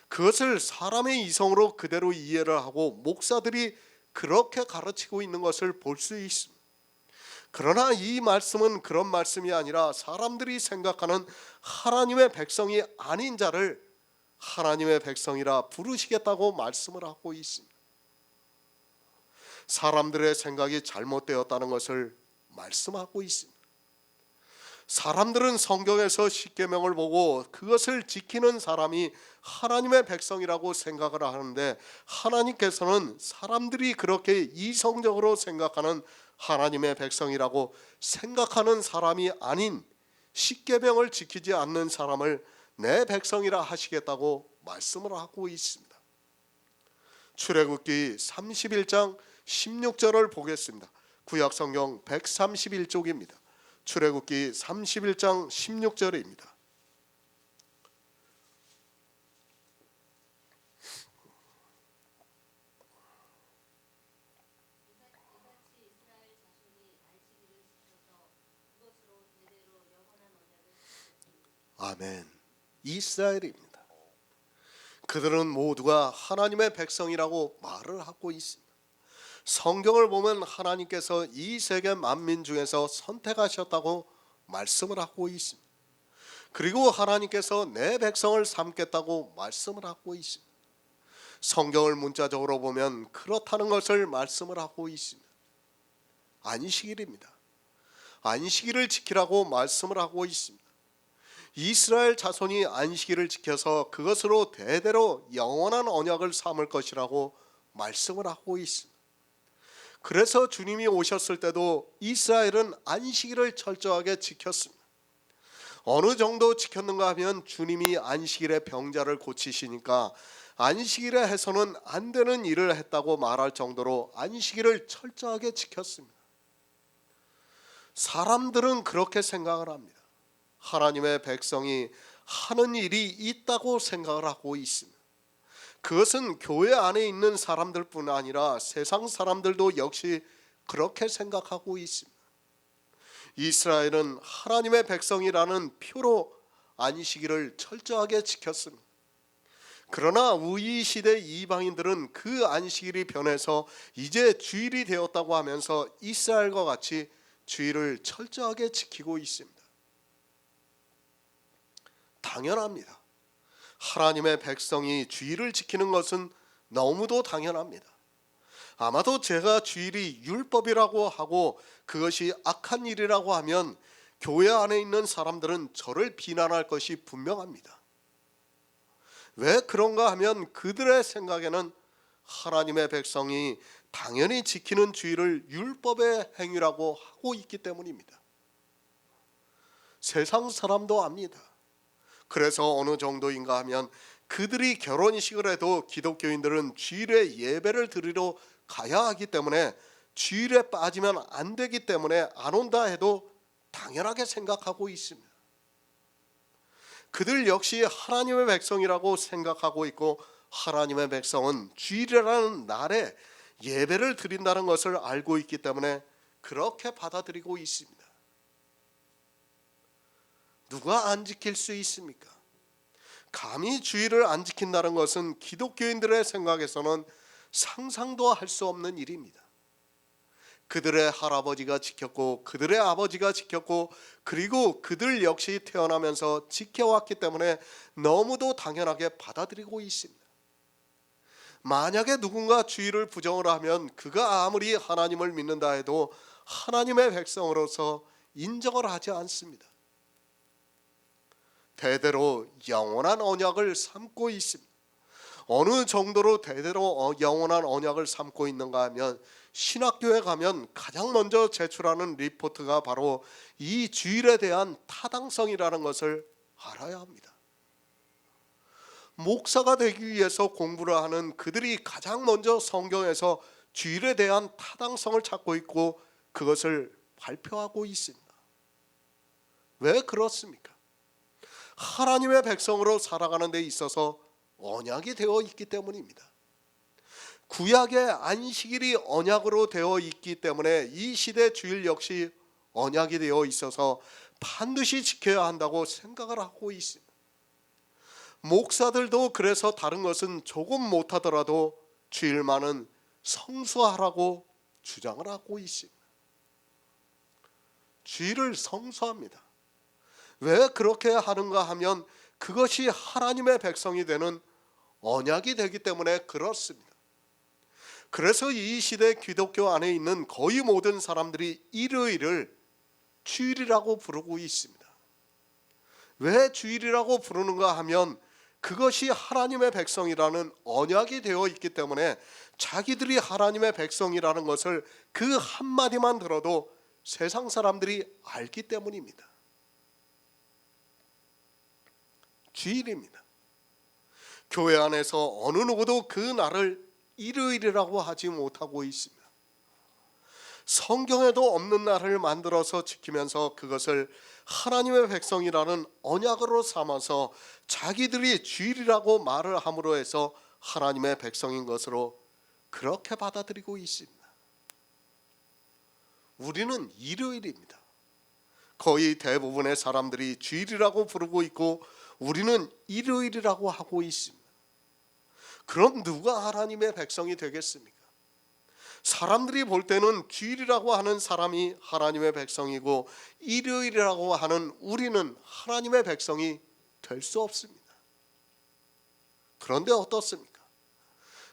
그것을 사람의 이성으로 그대로 이해를 하고 목사들이 그렇게 가르치고 있는 것을 볼 수 있습니다. 그러나 이 말씀은 그런 말씀이 아니라 사람들이 생각하는 하나님의 백성이 아닌 자를 하나님의 백성이라 부르시겠다고 말씀을 하고 있습니다. 사람들의 생각이 잘못되었다는 것을 말씀하고 있습니다. 사람들은 성경에서 십계명을 보고 그것을 지키는 사람이 하나님의 백성이라고 생각을 하는데 하나님께서는 사람들이 그렇게 이성적으로 생각하는 하나님의 백성이라고 생각하는 사람이 아닌 십계명을 지키지 않는 사람을 내 백성이라 하시겠다고 말씀을 하고 있습니다. 출애굽기 31장 16절을 보겠습니다. 구약성경 131쪽입니다. 출애굽기 31장 16절입니다. 아멘. 이스라엘입니다. 그들은 모두가 하나님의 백성이라고 말을 하고 있습니다. 성경을 보면 하나님께서 이 세계 만민 중에서 선택하셨다고 말씀을 하고 있습니다. 그리고 하나님께서 내 백성을 삼겠다고 말씀을 하고 있습니다. 성경을 문자적으로 보면 그렇다는 것을 말씀을 하고 있습니다. 안식일입니다. 안식일을 지키라고 말씀을 하고 있습니다. 이스라엘 자손이 안식일을 지켜서 그것으로 대대로 영원한 언약을 삼을 것이라고 말씀을 하고 있습니다. 그래서 주님이 오셨을 때도 이스라엘은 안식일을 철저하게 지켰습니다. 어느 정도 지켰는가 하면 주님이 안식일에 병자를 고치시니까 안식일에 해서는 안 되는 일을 했다고 말할 정도로 안식일을 철저하게 지켰습니다. 사람들은 그렇게 생각을 합니다. 하나님의 백성이 하는 일이 있다고 생각을 하고 있습니다. 그것은 교회 안에 있는 사람들뿐 아니라 세상 사람들도 역시 그렇게 생각하고 있습니다. 이스라엘은 하나님의 백성이라는 표로 안식일을 철저하게 지켰습니다. 그러나 이 시대 이방인들은 그 안식일이 변해서 이제 주일이 되었다고 하면서 이스라엘과 같이 주일을 철저하게 지키고 있습니다. 당연합니다. 하나님의 백성이 주일을 지키는 것은 너무도 당연합니다. 아마도 제가 주일이 율법이라고 하고 그것이 악한 일이라고 하면 교회 안에 있는 사람들은 저를 비난할 것이 분명합니다. 왜 그런가 하면 그들의 생각에는 하나님의 백성이 당연히 지키는 주의를 율법의 행위라고 하고 있기 때문입니다. 세상 사람도 압니다. 그래서 어느 정도인가 하면 그들이 결혼식을 해도 기독교인들은 주일에 예배를 드리러 가야 하기 때문에 주일에 빠지면 안 되기 때문에 안 온다 해도 당연하게 생각하고 있습니다. 그들 역시 하나님의 백성이라고 생각하고 있고, 하나님의 백성은 주일이라는 날에 예배를 드린다는 것을 알고 있기 때문에 그렇게 받아들이고 있습니다. 누가 안 지킬 수 있습니까? 감히 주일을 안 지킨다는 것은 기독교인들의 생각에서는 상상도 할 수 없는 일입니다. 그들의 할아버지가 지켰고 그들의 아버지가 지켰고 그리고 그들 역시 태어나면서 지켜왔기 때문에 너무도 당연하게 받아들이고 있습니다. 만약에 누군가 주일을 부정을 하면 그가 아무리 하나님을 믿는다 해도 하나님의 백성으로서 인정을 하지 않습니다. 대대로 영원한 언약을 삼고 있습니다. 어느 정도로 대대로 영원한 언약을 삼고 있는가 하면 신학교에 가면 가장 먼저 제출하는 리포트가 바로 이 주일에 대한 타당성이라는 것을 알아야 합니다. 목사가 되기 위해서 공부를 하는 그들이 가장 먼저 성경에서 주일에 대한 타당성을 찾고 있고 그것을 발표하고 있습니다. 왜 그렇습니까? 하나님의 백성으로 살아가는 데 있어서 언약이 되어 있기 때문입니다. 구약의 안식일이 언약으로 되어 있기 때문에 이 시대 주일 역시 언약이 되어 있어서 반드시 지켜야 한다고 생각을 하고 있습니다. 목사들도 그래서 다른 것은 조금 못하더라도 주일만은 성수하라고 주장을 하고 있습니다. 주일을 성수합니다. 왜 그렇게 하는가 하면 그것이 하나님의 백성이 되는 언약이 되기 때문에 그렇습니다. 그래서 이 시대 기독교 안에 있는 거의 모든 사람들이 일요일을 주일이라고 부르고 있습니다. 왜 주일이라고 부르는가 하면 그것이 하나님의 백성이라는 언약이 되어 있기 때문에 자기들이 하나님의 백성이라는 것을 그 한마디만 들어도 세상 사람들이 알기 때문입니다. 주일입니다. 교회 안에서 어느 누구도 그 날을 일요일이라고 하지 못하고 있습니다. 성경에도 없는 날을 만들어서 지키면서 그것을 하나님의 백성이라는 언약으로 삼아서 자기들이 주일이라고 말을 함으로 해서 하나님의 백성인 것으로 그렇게 받아들이고 있습니다. 우리는 일요일입니다. 거의 대부분의 사람들이 주일이라고 부르고 있고 우리는 일요일이라고 하고 있습니다. 그럼 누가 하나님의 백성이 되겠습니까? 사람들이 볼 때는 주일이라고 하는 사람이 하나님의 백성이고 일요일이라고 하는 우리는 하나님의 백성이 될 수 없습니다. 그런데 어떻습니까?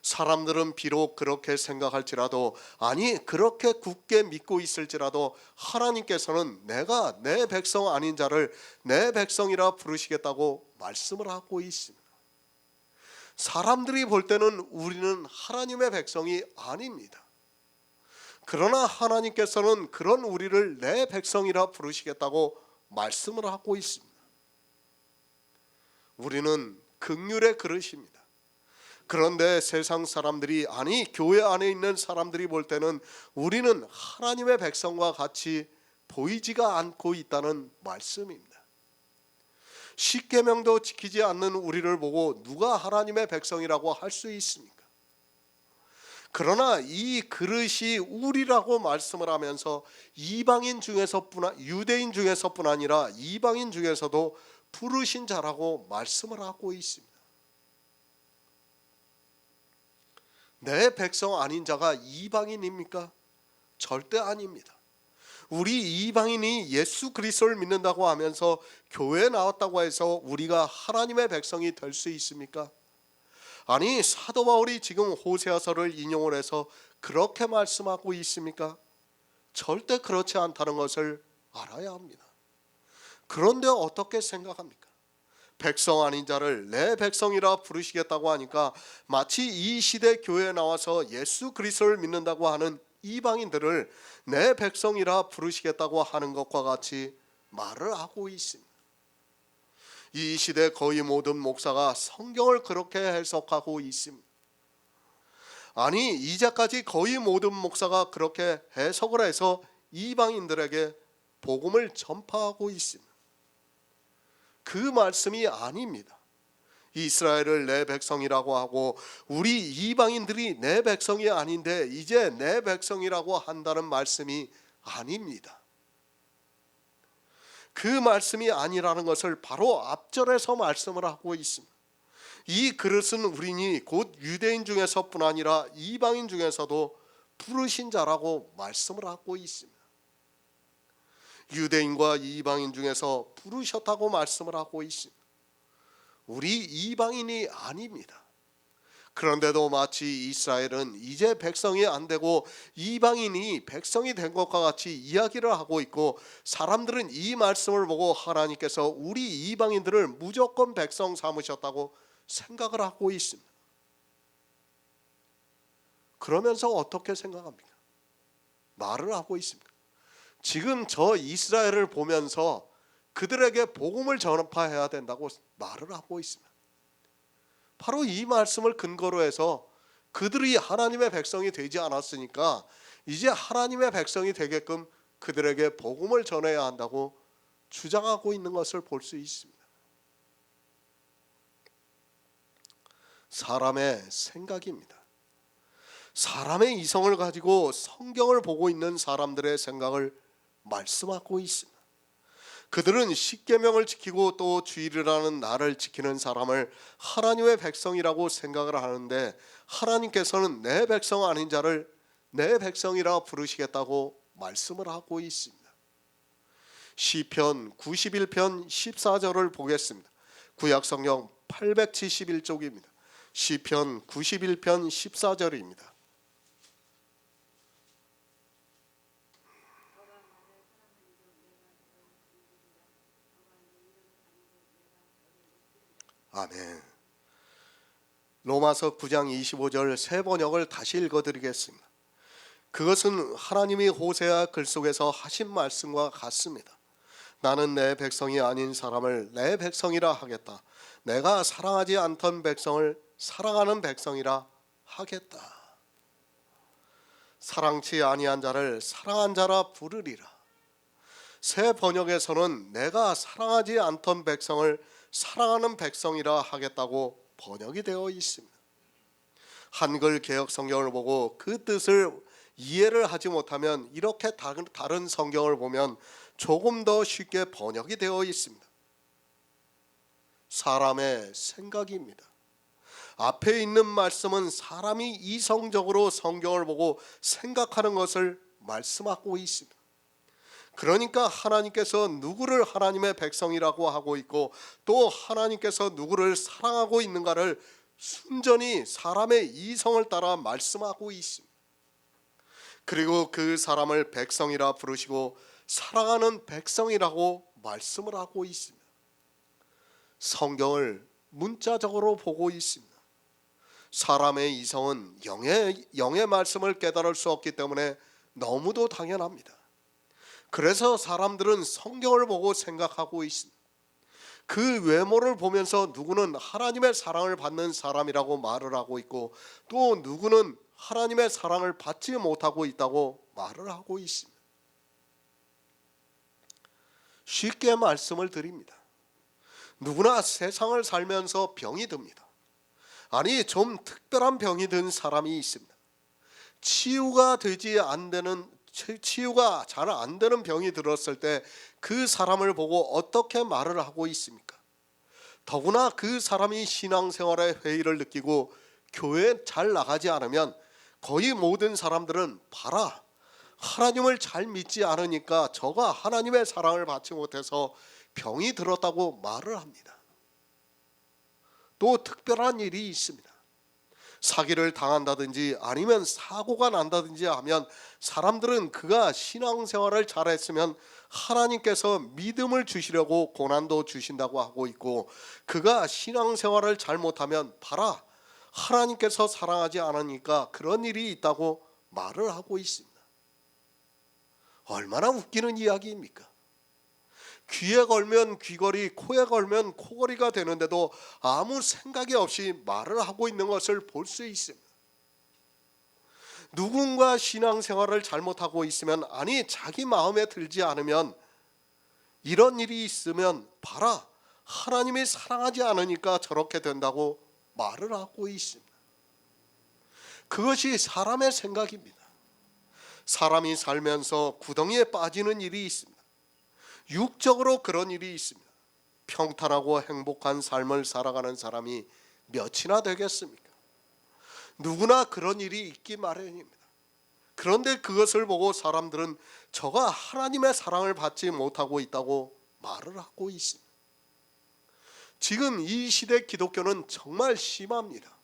사람들은 비록 그렇게 생각할지라도, 아니 그렇게 굳게 믿고 있을지라도 하나님께서는 내가 내 백성 아닌 자를 내 백성이라 부르시겠다고 말씀을 하고 있습니다. 사람들이 볼 때는 우리는 하나님의 백성이 아닙니다. 그러나 하나님께서는 그런 우리를 내 백성이라 부르시겠다고 말씀을 하고 있습니다. 우리는 긍휼의 그릇입니다. 그런데 세상 사람들이, 아니 교회 안에 있는 사람들이 볼 때는 우리는 하나님의 백성과 같이 보이지가 않고 있다는 말씀입니다. 십계명도 지키지 않는 우리를 보고 누가 하나님의 백성이라고 할 수 있습니까? 그러나 이 그릇이 우리라고 말씀을 하면서 이방인 중에서뿐, 유대인 중에서뿐 아니라 이방인 중에서도 부르신 자라고 말씀을 하고 있습니다. 내 백성 아닌 자가 이방인입니까? 절대 아닙니다. 우리 이방인이 예수 그리스도를 믿는다고 하면서 교회에 나왔다고 해서 우리가 하나님의 백성이 될 수 있습니까? 아니 사도 바울이 지금 호세아서를 인용을 해서 그렇게 말씀하고 있습니까? 절대 그렇지 않다는 것을 알아야 합니다. 그런데 어떻게 생각합니까? 백성 아닌 자를 내 백성이라 부르시겠다고 하니까 마치 이 시대 교회에 나와서 예수 그리스도를 믿는다고 하는 이방인들을 내 백성이라 부르시겠다고 하는 것과 같이 말을 하고 있습니다. 이 시대 거의 모든 목사가 성경을 그렇게 해석하고 있습니다. 아니, 이제까지 거의 모든 목사가 그렇게 해석을 해서 이방인들에게 복음을 전파하고 있습니다. 그 말씀이 아닙니다. 이스라엘을 내 백성이라고 하고 우리 이방인들이 내 백성이 아닌데 이제 내 백성이라고 한다는 말씀이 아닙니다. 그 말씀이 아니라는 것을 바로 앞절에서 말씀을 하고 있습니다. 이 그릇은 우리니 곧 유대인 중에서뿐 아니라 이방인 중에서도 부르신 자라고 말씀을 하고 있습니다. 유대인과 이방인 중에서 부르셨다고 말씀을 하고 있습니다. 우리 이방인이 아닙니다. 그런데도 마치 이스라엘은 이제 백성이 안 되고 이방인이 백성이 된 것과 같이 이야기를 하고 있고, 사람들은 이 말씀을 보고 하나님께서 우리 이방인들을 무조건 백성 삼으셨다고 생각을 하고 있습니다. 그러면서 어떻게 생각합니까? 말을 하고 있습니다. 지금 저 이스라엘을 보면서 그들에게 복음을 전파해야 된다고 말을 하고 있습니다. 바로 이 말씀을 근거로 해서 그들이 하나님의 백성이 되지 않았으니까 이제 하나님의 백성이 되게끔 그들에게 복음을 전해야 한다고 주장하고 있는 것을 볼 수 있습니다. 사람의 생각입니다. 사람의 이성을 가지고 성경을 보고 있는 사람들의 생각을 말씀하고 있습니다. 그들은 십계명을 지키고 또 주일이라는 날을 지키는 사람을 하나님의 백성이라고 생각을 하는데, 하나님께서는 내 백성 아닌 자를 내 백성이라 부르시겠다고 말씀을 하고 있습니다. 시편 91편 14절을 보겠습니다. 구약성경 871쪽입니다. 시편 91편 14절입니다. 아멘. 로마서 9장 25절 새 번역을 다시 읽어드리겠습니다. 그것은 하나님이 호세아 글 속에서 하신 말씀과 같습니다. 나는 내 백성이 아닌 사람을 내 백성이라 하겠다. 내가 사랑하지 않던 백성을 사랑하는 백성이라 하겠다. 사랑치 아니한 자를 사랑한 자라 부르리라. 새 번역에서는 내가 사랑하지 않던 백성을 사랑하는 백성이라 하겠다고 번역이 되어 있습니다. 한글 개역 성경을 보고 그 뜻을 이해를 하지 못하면 이렇게 다른 성경을 보면 조금 더 쉽게 번역이 되어 있습니다. 사람의 생각입니다. 앞에 있는 말씀은 사람이 이성적으로 성경을 보고 생각하는 것을 말씀하고 있습니다. 그러니까 하나님께서 누구를 하나님의 백성이라고 하고 있고 또 하나님께서 누구를 사랑하고 있는가를 순전히 사람의 이성을 따라 말씀하고 있습니다. 그리고 그 사람을 백성이라 부르시고 사랑하는 백성이라고 말씀을 하고 있습니다. 성경을 문자적으로 보고 있습니다. 사람의 이성은 영의 말씀을 깨달을 수 없기 때문에 너무도 당연합니다. 그래서 사람들은 성경을 보고 생각하고 있습니다. 그 외모를 보면서 누구는 하나님의 사랑을 받는 사람이라고 말을 하고 있고 또 누구는 하나님의 사랑을 받지 못하고 있다고 말을 하고 있습니다. 쉽게 말씀을 드립니다. 누구나 세상을 살면서 병이 듭니다. 아니, 좀 특별한 병이 든 사람이 있습니다. 치유가 잘 안 되는 병이 들었을 때 그 사람을 보고 어떻게 말을 하고 있습니까? 더구나 그 사람이 신앙생활에 회의를 느끼고 교회에 잘 나가지 않으면 거의 모든 사람들은 봐라, 하나님을 잘 믿지 않으니까 저가 하나님의 사랑을 받지 못해서 병이 들었다고 말을 합니다. 또 특별한 일이 있습니다. 사기를 당한다든지 아니면 사고가 난다든지 하면 사람들은 그가 신앙생활을 잘했으면 하나님께서 믿음을 주시려고 고난도 주신다고 하고 있고, 그가 신앙생활을 잘못하면 봐라, 하나님께서 사랑하지 않으니까 그런 일이 있다고 말을 하고 있습니다. 얼마나 웃기는 이야기입니까? 귀에 걸면 귀걸이, 코에 걸면 코걸이가 되는데도 아무 생각이 없이 말을 하고 있는 것을 볼 수 있습니다. 누군가 신앙생활을 잘못하고 있으면, 아니 자기 마음에 들지 않으면, 이런 일이 있으면 봐라, 하나님이 사랑하지 않으니까 저렇게 된다고 말을 하고 있습니다. 그것이 사람의 생각입니다. 사람이 살면서 구덩이에 빠지는 일이 있습니다. 육적으로 그런 일이 있습니다. 평탄하고 행복한 삶을 살아가는 사람이 몇이나 되겠습니까? 누구나 그런 일이 있기 마련입니다. 그런데 그것을 보고 사람들은 저가 하나님의 사랑을 받지 못하고 있다고 말을 하고 있습니다. 지금 이 시대 기독교는 정말 심합니다.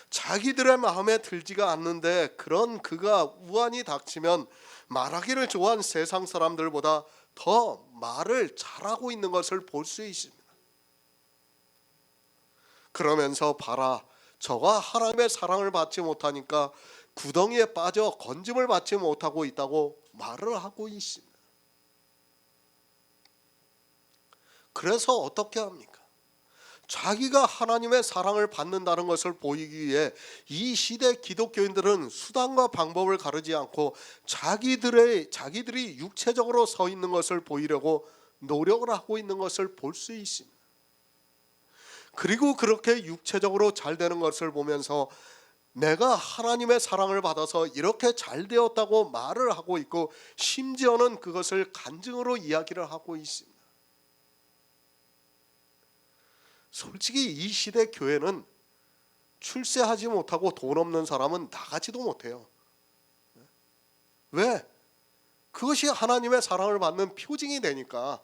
자기들의 마음에 들지가 않는데 그런 그가 우환이 닥치면 말하기를 좋아하는 세상 사람들보다 더 말을 잘하고 있는 것을 볼 수 있습니다. 그러면서 봐라, 저가 하나님의 사랑을 받지 못하니까 구덩이에 빠져 건짐을 받지 못하고 있다고 말을 하고 있습니다. 그래서 어떻게 합니까? 자기가 하나님의 사랑을 받는다는 것을 보이기 위해 이 시대 기독교인들은 수단과 방법을 가르지 않고 자기들이 육체적으로 서 있는 것을 보이려고 노력을 하고 있는 것을 볼 수 있습니다. 그리고 그렇게 육체적으로 잘 되는 것을 보면서 내가 하나님의 사랑을 받아서 이렇게 잘 되었다고 말을 하고 있고, 심지어는 그것을 간증으로 이야기를 하고 있습니다. 솔직히 이 시대 교회는 출세하지 못하고 돈 없는 사람은 나가지도 못해요. 왜? 그것이 하나님의 사랑을 받는 표징이 되니까.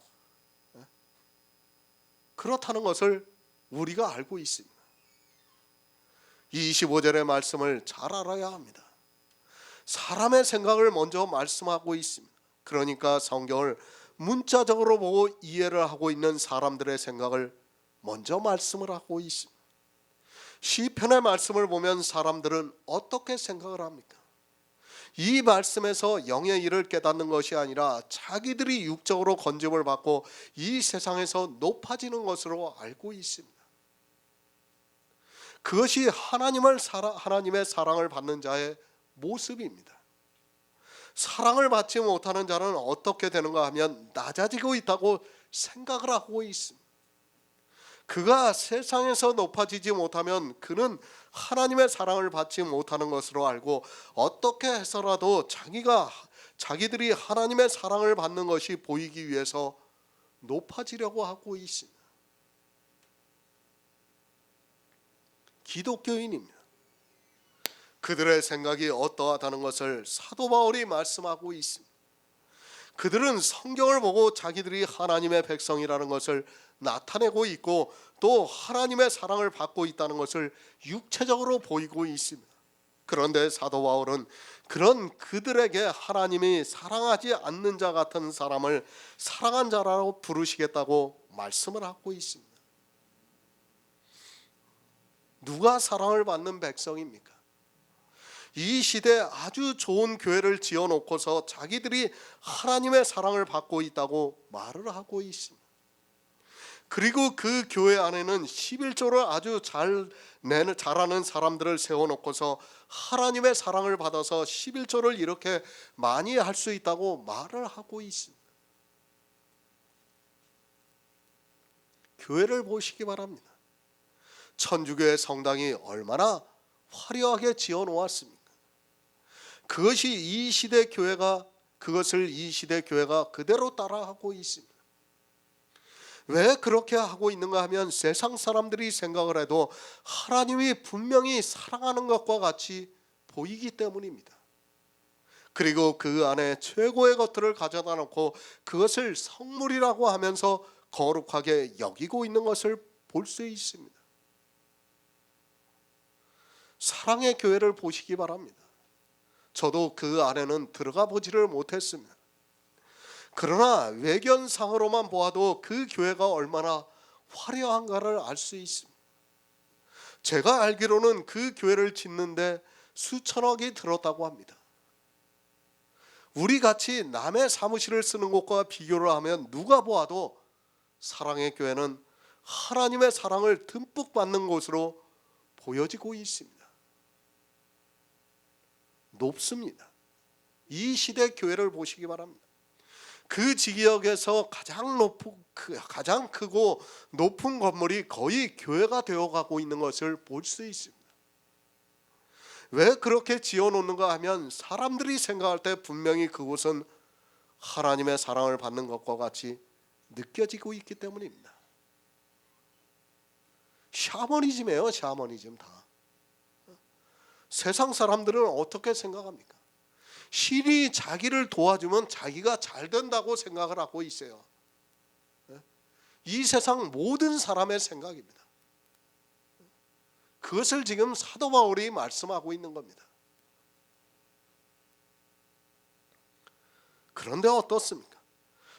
그렇다는 것을 우리가 알고 있습니다. 25절의 말씀을 잘 알아야 합니다. 사람의 생각을 먼저 말씀하고 있습니다. 그러니까 성경을 문자적으로 보고 이해를 하고 있는 사람들의 생각을 먼저 말씀을 하고 있습니다. 시편의 말씀을 보면 사람들은 어떻게 생각을 합니까? 이 말씀에서 영의 일을 깨닫는 것이 아니라 자기들이 육적으로 건짐을 받고 이 세상에서 높아지는 것으로 알고 있습니다. 그것이 하나님의 사랑을 받는 자의 모습입니다. 사랑을 받지 못하는 자는 어떻게 되는가 하면 낮아지고 있다고 생각을 하고 있습니다. 그가 세상에서 높아지지 못하면 그는 하나님의 사랑을 받지 못하는 것으로 알고, 어떻게 해서라도 자기들이 하나님의 사랑을 받는 것이 보이기 위해서 높아지려고 하고 있습니다. 기독교인입니다. 그들의 생각이 어떠하다는 것을 사도 바울이 말씀하고 있습니다. 그들은 성경을 보고 자기들이 하나님의 백성이라는 것을 나타내고 있고, 또 하나님의 사랑을 받고 있다는 것을 육체적으로 보이고 있습니다. 그런데 사도 바울은 그런 그들에게 하나님이 사랑하지 않는 자 같은 사람을 사랑한 자라고 부르시겠다고 말씀을 하고 있습니다. 누가 사랑을 받는 백성입니까? 이 시대에 아주 좋은 교회를 지어놓고서 자기들이 하나님의 사랑을 받고 있다고 말을 하고 있습니다. 그리고 그 교회 안에는 11조를 아주 잘하는 사람들을 세워놓고서 하나님의 사랑을 받아서 11조를 이렇게 많이 할 수 있다고 말을 하고 있습니다. 교회를 보시기 바랍니다. 천주교의 성당이 얼마나 화려하게 지어놓았습니까? 그것을 이 시대 교회가 그대로 따라하고 있습니다. 왜 그렇게 하고 있는가 하면 세상 사람들이 생각을 해도 하나님이 분명히 사랑하는 것과 같이 보이기 때문입니다. 그리고 그 안에 최고의 것들을 가져다 놓고 그것을 성물이라고 하면서 거룩하게 여기고 있는 것을 볼 수 있습니다. 사랑의 교회를 보시기 바랍니다. 저도 그 안에는 들어가 보지를 못했습니다. 그러나 외견상으로만 보아도 그 교회가 얼마나 화려한가를 알 수 있습니다. 제가 알기로는 그 교회를 짓는데 수천억이 들었다고 합니다. 우리 같이 남의 사무실을 쓰는 곳과 비교를 하면 누가 보아도 사랑의 교회는 하나님의 사랑을 듬뿍 받는 곳으로 보여지고 있습니다. 높습니다. 이 시대 교회를 보시기 바랍니다. 그 지역에서 가장 크고 높은 건물이 거의 교회가 되어가고 있는 것을 볼 수 있습니다. 왜 그렇게 지어놓는가 하면 사람들이 생각할 때 분명히 그곳은 하나님의 사랑을 받는 것과 같이 느껴지고 있기 때문입니다. 샤머니즘이에요. 샤머니즘 다. 세상 사람들은 어떻게 생각합니까? 신이 자기를 도와주면 자기가 잘 된다고 생각을 하고 있어요. 이 세상 모든 사람의 생각입니다. 그것을 지금 사도 바울이 말씀하고 있는 겁니다. 그런데 어떻습니까?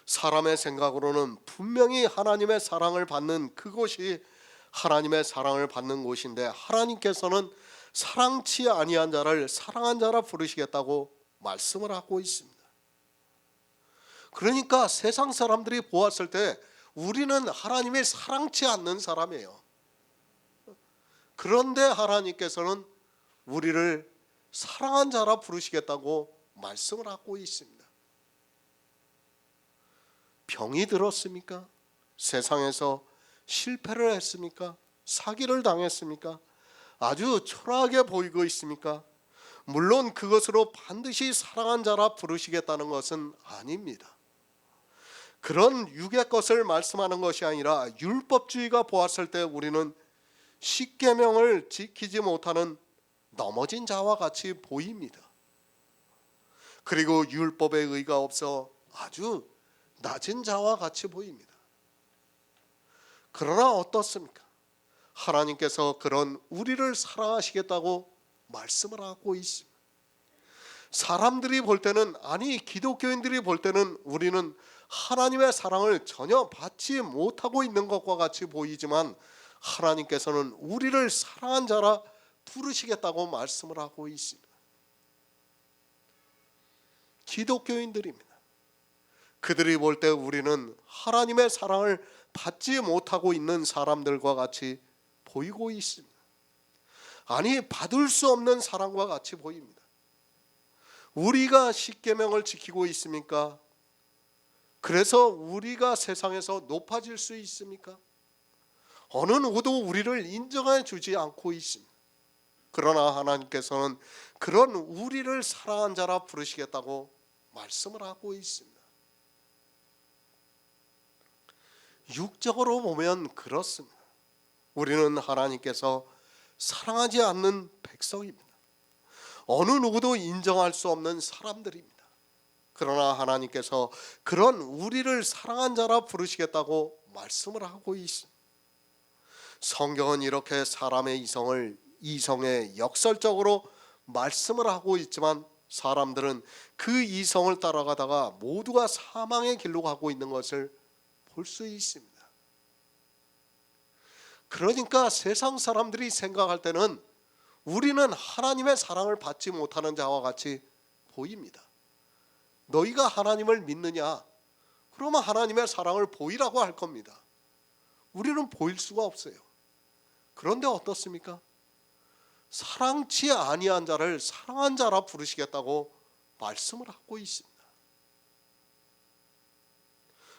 사람의 생각으로는 분명히 하나님의 사랑을 받는 그곳이 하나님의 사랑을 받는 곳인데, 하나님께서는 사랑치 아니한 자를 사랑한 자라 부르시겠다고 말씀을 하고 있습니다. 그러니까 세상 사람들이 보았을 때 우리는 하나님의 사랑치 않는 사람이에요. 그런데 하나님께서는 우리를 사랑한 자라 부르시겠다고 말씀을 하고 있습니다. 병이 들었습니까? 세상에서 실패를 했습니까? 사기를 당했습니까? 아주 초라하게 보이고 있습니까? 물론 그것으로 반드시 사랑한 자라 부르시겠다는 것은 아닙니다. 그런 육의 것을 말씀하는 것이 아니라 율법주의가 보았을 때 우리는 십계명을 지키지 못하는 넘어진 자와 같이 보입니다. 그리고 율법의 의가 없어 아주 낮은 자와 같이 보입니다. 그러나 어떻습니까? 하나님께서 그런 우리를 사랑하시겠다고 말씀을 하고 있습니다. 사람들이 볼 때는, 아니 기독교인들이 볼 때는 우리는 하나님의 사랑을 전혀 받지 못하고 있는 것과 같이 보이지만 하나님께서는 우리를 사랑한 자라 부르시겠다고 말씀을 하고 있습니다. 기독교인들입니다. 그들이 볼 때 우리는 하나님의 사랑을 받지 못하고 있는 사람들과 같이 보이고 있습니다. 아니 받을 수 없는 사랑과 같이 보입니다. 우리가 십계명을 지키고 있습니까? 그래서 우리가 세상에서 높아질 수 있습니까? 어느 누구도 우리를 인정해 주지 않고 있습니다. 그러나 하나님께서는 그런 우리를 사랑한 자라 부르시겠다고 말씀을 하고 있습니다. 육적으로 보면 그렇습니다. 우리는 하나님께서 사랑하지 않는 백성입니다. 어느 누구도 인정할 수 없는 사람들입니다. 그러나 하나님께서 그런 우리를 사랑한 자라 부르시겠다고 말씀을 하고 있습니다. 성경은 이렇게 사람의 이성에 역설적으로 말씀을 하고 있지만 사람들은 그 이성을 따라가다가 모두가 사망의 길로 가고 있는 것을 볼 수 있습니다. 그러니까 세상 사람들이 생각할 때는 우리는 하나님의 사랑을 받지 못하는 자와 같이 보입니다. 너희가 하나님을 믿느냐? 그러면 하나님의 사랑을 보이라고 할 겁니다. 우리는 보일 수가 없어요. 그런데 어떻습니까? 사랑치 아니한 자를 사랑한 자라 부르시겠다고 말씀을 하고 있습니다.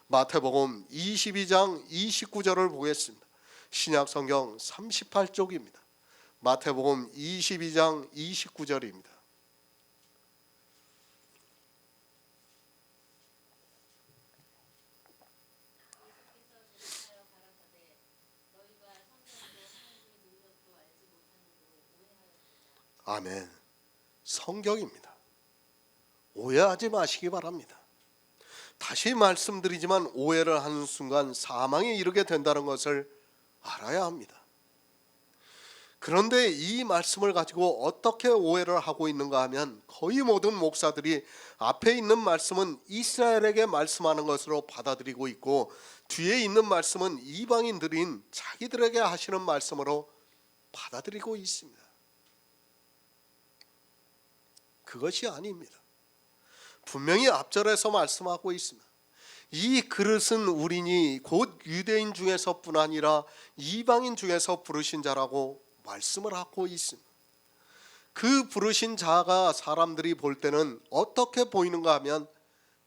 마태복음 22장 29절을 보겠습니다. 신약성경 38쪽입니다. 마태복음 22장 29절입니다. 아멘. 성경입니다. 오해하지 마시기 바랍니다. 다시 말씀드리지만 오해를 하는 순간 사망에 이르게 된다는 것을 알아야 합니다. 그런데 이 말씀을 가지고 어떻게 오해를 하고 있는가 하면 거의 모든 목사들이 앞에 있는 말씀은 이스라엘에게 말씀하는 것으로 받아들이고 있고 뒤에 있는 말씀은 이방인들인 자기들에게 하시는 말씀으로 받아들이고 있습니다. 그것이 아닙니다. 분명히 앞절에서 말씀하고 있습니다. 이 그릇은 우리니 곧 유대인 중에서뿐 아니라 이방인 중에서 부르신 자라고 말씀을 하고 있습니다. 그 부르신 자가 사람들이 볼 때는 어떻게 보이는가 하면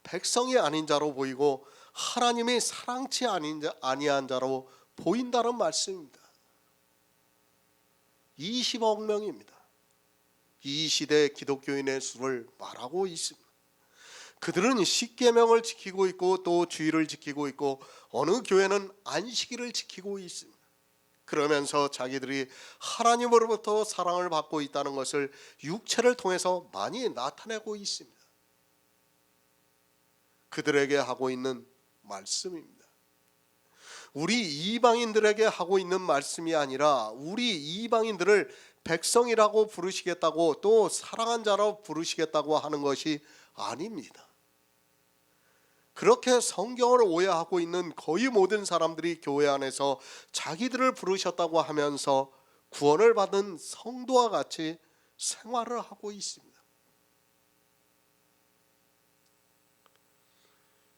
백성이 아닌 자로 보이고 하나님이 사랑치 아니한 자로 보인다는 말씀입니다. 20억 명입니다. 이 시대 기독교인의 수를 말하고 있습니다. 그들은 십계명을 지키고 있고 또 주의를 지키고 있고 어느 교회는 안식일을 지키고 있습니다. 그러면서 자기들이 하나님으로부터 사랑을 받고 있다는 것을 육체를 통해서 많이 나타내고 있습니다. 그들에게 하고 있는 말씀입니다. 우리 이방인들에게 하고 있는 말씀이 아니라 우리 이방인들을 백성이라고 부르시겠다고 또 사랑한 자로 부르시겠다고 하는 것이 아닙니다. 그렇게 성경을 오해하고 있는 거의 모든 사람들이 교회 안에서 자기들을 부르셨다고 하면서 구원을 받은 성도와 같이 생활을 하고 있습니다.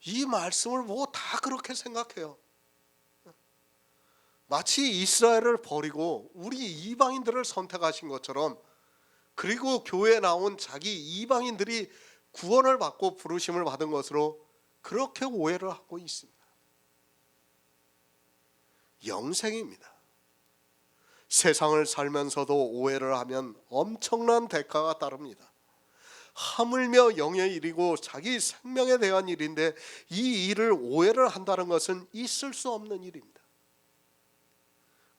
이 말씀을 보고 다 그렇게 생각해요. 마치 이스라엘을 버리고 우리 이방인들을 선택하신 것처럼, 그리고 교회에 나온 자기 이방인들이 구원을 받고 부르심을 받은 것으로 그렇게 오해를 하고 있습니다. 영생입니다. 세상을 살면서도 오해를 하면 엄청난 대가가 따릅니다. 하물며 영의 일이고 자기 생명에 대한 일인데 이 일을 오해를 한다는 것은 있을 수 없는 일입니다.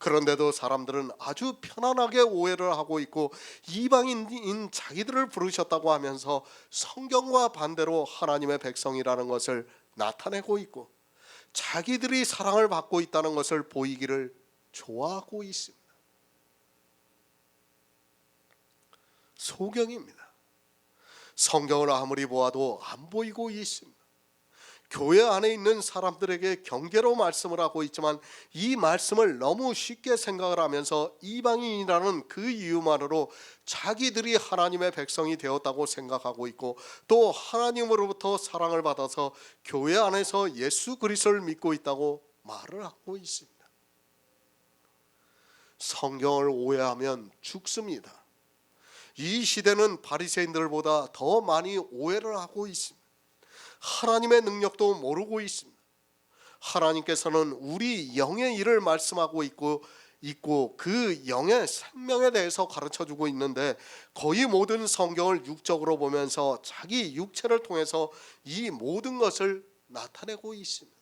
그런데도 사람들은 아주 편안하게 오해를 하고 있고 이방인인 자기들을 부르셨다고 하면서 성경과 반대로 하나님의 백성이라는 것을 나타내고 있고 자기들이 사랑을 받고 있다는 것을 보이기를 좋아하고 있습니다. 소경입니다. 성경을 아무리 보아도 안 보이고 있습니다. 교회 안에 있는 사람들에게 경계로 말씀을 하고 있지만 이 말씀을 너무 쉽게 생각을 하면서 이방인이라는 그 이유만으로 자기들이 하나님의 백성이 되었다고 생각하고 있고 또 하나님으로부터 사랑을 받아서 교회 안에서 예수 그리스도를 믿고 있다고 말을 하고 있습니다. 성경을 오해하면 죽습니다. 이 시대는 바리새인들보다 더 많이 오해를 하고 있습니다. 하나님의 능력도 모르고 있습니다. 하나님께서는 우리 영의 일을 말씀하고 있고 그 영의 생명에 대해서 가르쳐주고 있는데 거의 모든 성경을 육적으로 보면서 자기 육체를 통해서 이 모든 것을 나타내고 있습니다.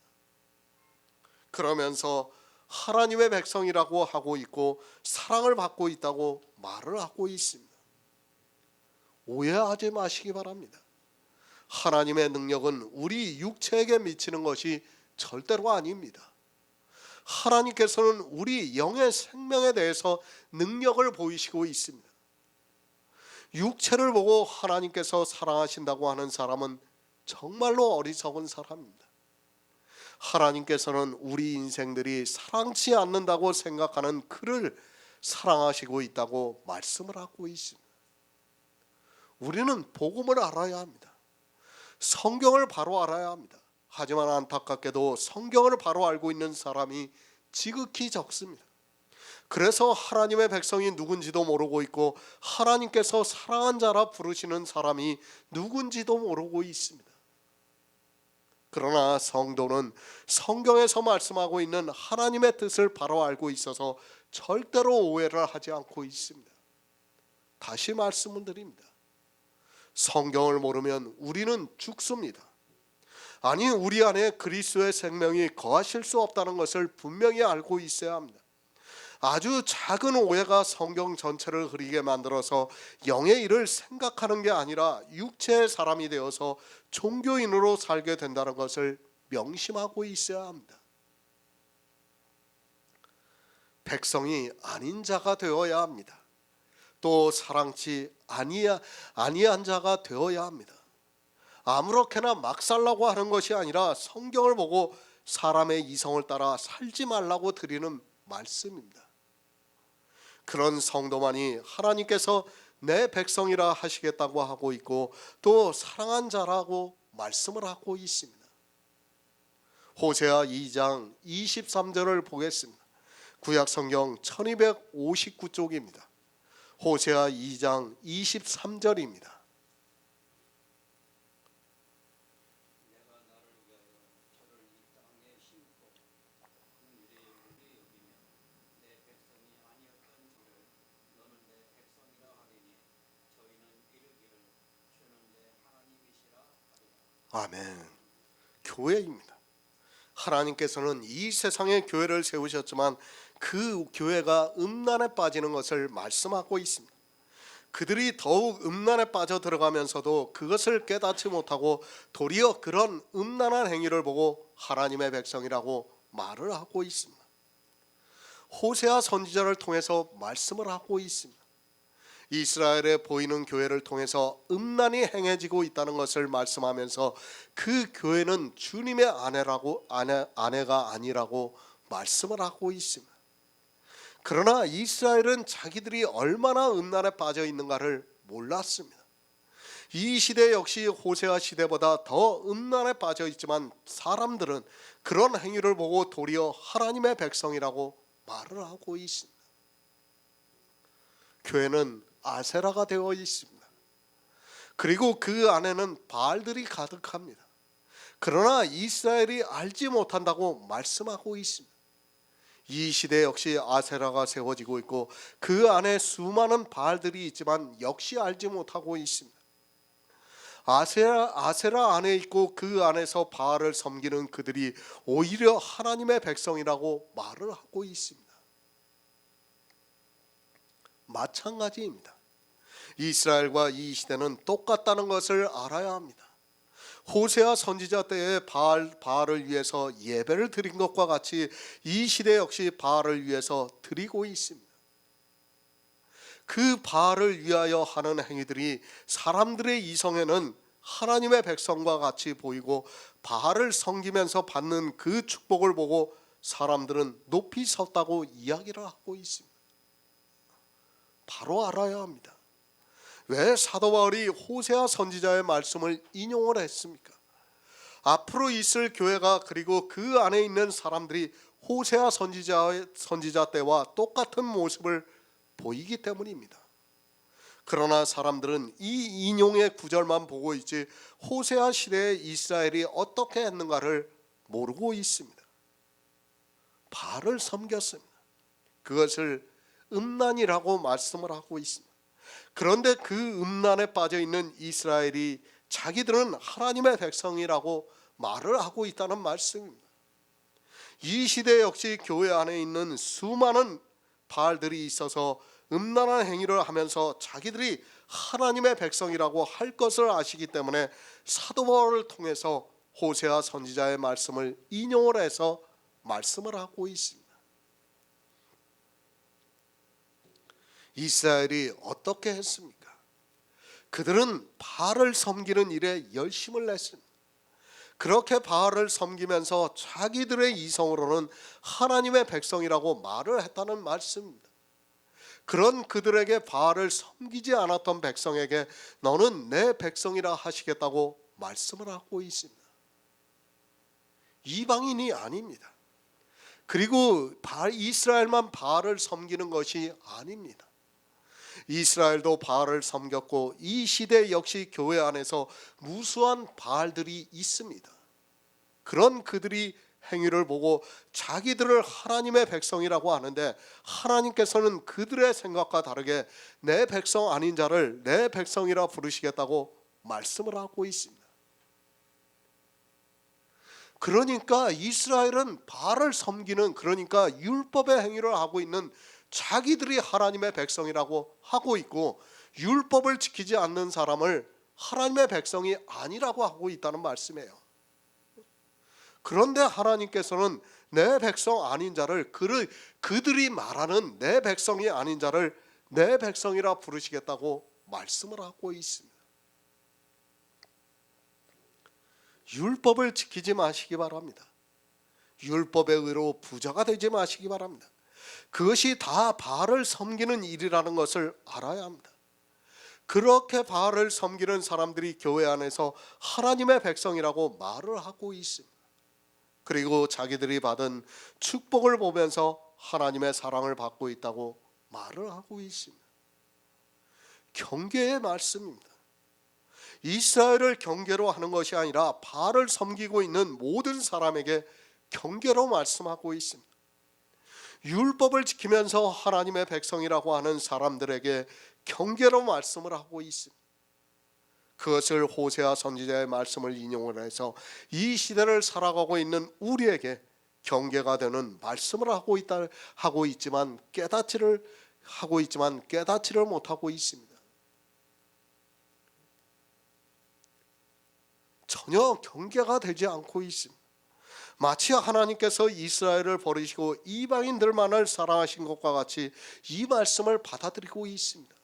그러면서 하나님의 백성이라고 하고 있고 사랑을 받고 있다고 말을 하고 있습니다. 오해하지 마시기 바랍니다. 하나님의 능력은 우리 육체에게 미치는 것이 절대로 아닙니다. 하나님께서는 우리 영의 생명에 대해서 능력을 보이시고 있습니다. 육체를 보고 하나님께서 사랑하신다고 하는 사람은 정말로 어리석은 사람입니다. 하나님께서는 우리 인생들이 사랑치 않는다고 생각하는 그를 사랑하시고 있다고 말씀을 하고 있습니다. 우리는 복음을 알아야 합니다. 성경을 바로 알아야 합니다. 하지만 안타깝게도 성경을 바로 알고 있는 사람이 지극히 적습니다. 그래서 하나님의 백성이 누군지도 모르고 있고 하나님께서 사랑한 자라 부르시는 사람이 누군지도 모르고 있습니다. 그러나 성도는 성경에서 말씀하고 있는 하나님의 뜻을 바로 알고 있어서 절대로 오해를 하지 않고 있습니다. 다시 말씀을 드립니다. 성경을 모르면 우리는 죽습니다. 아니, 우리 안에 그리스도의 생명이 거하실 수 없다는 것을 분명히 알고 있어야 합니다. 아주 작은 오해가 성경 전체를 흐리게 만들어서 영의 일을 생각하는 게 아니라 육체의 사람이 되어서 종교인으로 살게 된다는 것을 명심하고 있어야 합니다. 백성이 아닌 자가 되어야 합니다. 또 사랑치 아니한 자가 되어야 합니다. 아무렇게나 막 살라고 하는 것이 아니라 성경을 보고 사람의 이성을 따라 살지 말라고 드리는 말씀입니다. 그런 성도만이 하나님께서 내 백성이라 하시겠다고 하고 있고 또 사랑한 자라고 말씀을 하고 있습니다. 호세아 2장 23절을 보겠습니다. 구약 성경 1259쪽입니다. 호세아 2장 23절입니다. 아멘. 교회입니다. 하나님께서는 이 세상에 교회를 세우셨지만 그 교회가 음란에 빠지는 것을 말씀하고 있습니다. 그들이 더욱 음란에 빠져 들어가면서도 그것을 깨닫지 못하고 도리어 그런 음란한 행위를 보고 하나님의 백성이라고 말을 하고 있습니다. 호세아 선지자를 통해서 말씀을 하고 있습니다. 이스라엘에 보이는 교회를 통해서 음란이 행해지고 있다는 것을 말씀하면서 그 교회는 주님의 아내가 아니라고 말씀을 하고 있습니다. 그러나 이스라엘은 자기들이 얼마나 음란에 빠져 있는가를 몰랐습니다. 이 시대 역시 호세아 시대보다 더 음란에 빠져 있지만 사람들은 그런 행위를 보고 도리어 하나님의 백성이라고 말을 하고 있습니다. 교회는 아세라가 되어 있습니다. 그리고 그 안에는 바알들이 가득합니다. 그러나 이스라엘이 알지 못한다고 말씀하고 있습니다. 이 시대 역시 아세라가 세워지고 있고 그 안에 수많은 바알들이 있지만 역시 알지 못하고 있습니다. 아세라 안에 있고 그 안에서 바알을 섬기는 그들이 오히려 하나님의 백성이라고 말을 하고 있습니다. 마찬가지입니다. 이스라엘과 이 시대는 똑같다는 것을 알아야 합니다. 호세아 선지자 때에 바알을 위해서 예배를 드린 것과 같이 이 시대 역시 바알을 위해서 드리고 있습니다. 그 바알을 위하여 하는 행위들이 사람들의 이성에는 하나님의 백성과 같이 보이고 바알을 섬기면서 받는 그 축복을 보고 사람들은 높이 섰다고 이야기를 하고 있습니다. 바로 알아야 합니다. 왜 사도 바울이 호세아 선지자의 말씀을 인용을 했습니까? 앞으로 있을 교회가 그리고 그 안에 있는 사람들이 호세아 선지자 때와 똑같은 모습을 보이기 때문입니다. 그러나 사람들은 이 인용의 구절만 보고 있지 호세아 시대의 이스라엘이 어떻게 했는가를 모르고 있습니다. 바알을 섬겼습니다. 그것을 음란이라고 말씀을 하고 있습니다. 그런데 그 음란에 빠져 있는 이스라엘이 자기들은 하나님의 백성이라고 말을 하고 있다는 말씀입니다. 이 시대 역시 교회 안에 있는 수많은 바알들이 있어서 음란한 행위를 하면서 자기들이 하나님의 백성이라고 할 것을 아시기 때문에 사도 바울을 통해서 호세아 선지자의 말씀을 인용을 해서 말씀을 하고 있습니다. 이스라엘이 어떻게 했습니까? 그들은 바알을 섬기는 일에 열심을 냈습니다. 그렇게 바알을 섬기면서 자기들의 이성으로는 하나님의 백성이라고 말을 했다는 말씀입니다. 그런 그들에게 바알을 섬기지 않았던 백성에게 너는 내 백성이라 하시겠다고 말씀을 하고 있습니다. 이방인이 아닙니다. 그리고 이스라엘만 바알을 섬기는 것이 아닙니다. 이스라엘도 바알을 섬겼고 이 시대 역시 교회 안에서 무수한 바알들이 있습니다. 그런 그들이 행위를 보고 자기들을 하나님의 백성이라고 하는데 하나님께서는 그들의 생각과 다르게 내 백성 아닌 자를 내 백성이라 부르시겠다고 말씀을 하고 있습니다. 그러니까 이스라엘은 바알을 섬기는, 그러니까 율법의 행위를 하고 있는 자기들이 하나님의 백성이라고 하고 있고 율법을 지키지 않는 사람을 하나님의 백성이 아니라고 하고 있다는 말씀이에요. 그런데 하나님께서는 내 백성 아닌 자를 그들이 말하는 내 백성이 아닌 자를 내 백성이라 부르시겠다고 말씀을 하고 있습니다. 율법을 지키지 마시기 바랍니다. 율법의 의로 부자가 되지 마시기 바랍니다. 그것이 다 바알을 섬기는 일이라는 것을 알아야 합니다. 그렇게 바알을 섬기는 사람들이 교회 안에서 하나님의 백성이라고 말을 하고 있습니다. 그리고 자기들이 받은 축복을 보면서 하나님의 사랑을 받고 있다고 말을 하고 있습니다. 경계의 말씀입니다. 이스라엘을 경계로 하는 것이 아니라 바알을 섬기고 있는 모든 사람에게 경계로 말씀하고 있습니다. 율법을 지키면서 하나님의 백성이라고 하는 사람들에게 경계로 말씀을 하고 있습니다. 그것을 호세아 선지자의 말씀을 인용을 해서 이 시대를 살아가고 있는 우리에게 경계가 되는 말씀을 하고 있지만 깨닫지를 못하고 있습니다. 전혀 경계가 되지 않고 있습니다. 마치 하나님께서 이스라엘을 버리시고 이방인들만을 사랑하신 것과 같이 이 말씀을 받아들이고 있습니다.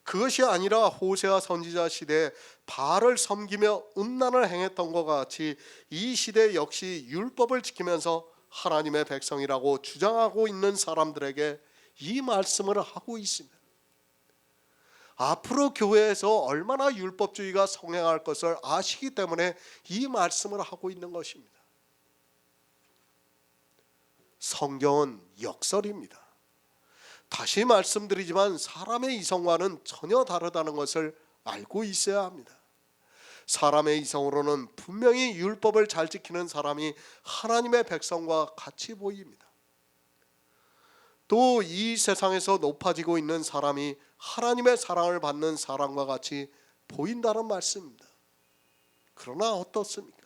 그것이 아니라 호세아 선지자 시대에 바알을 섬기며 음란을 행했던 것과 같이 이 시대 역시 율법을 지키면서 하나님의 백성이라고 주장하고 있는 사람들에게 이 말씀을 하고 있습니다. 앞으로 교회에서 얼마나 율법주의가 성행할 것을 아시기 때문에 이 말씀을 하고 있는 것입니다. 성경은 역설입니다. 다시 말씀드리지만 사람의 이성과는 전혀 다르다는 것을 알고 있어야 합니다. 사람의 이성으로는 분명히 율법을 잘 지키는 사람이 하나님의 백성과 같이 보입니다. 또 이 세상에서 높아지고 있는 사람이 하나님의 사랑을 받는 사람과 같이 보인다는 말씀입니다. 그러나 어떻습니까?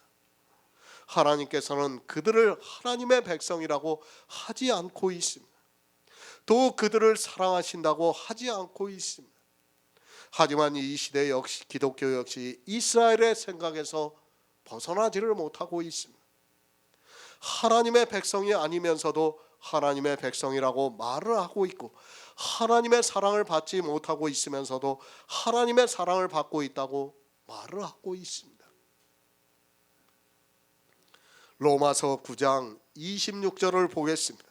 하나님께서는 그들을 하나님의 백성이라고 하지 않고 있습니다. 또 그들을 사랑하신다고 하지 않고 있습니다. 하지만 이 시대 역시 기독교 역시 이스라엘의 생각에서 벗어나지를 못하고 있습니다. 하나님의 백성이 아니면서도 하나님의 백성이라고 말을 하고 있고 하나님의 사랑을 받지 못하고 있으면서도 하나님의 사랑을 받고 있다고 말을 하고 있습니다. 로마서 9장 26절을 보겠습니다.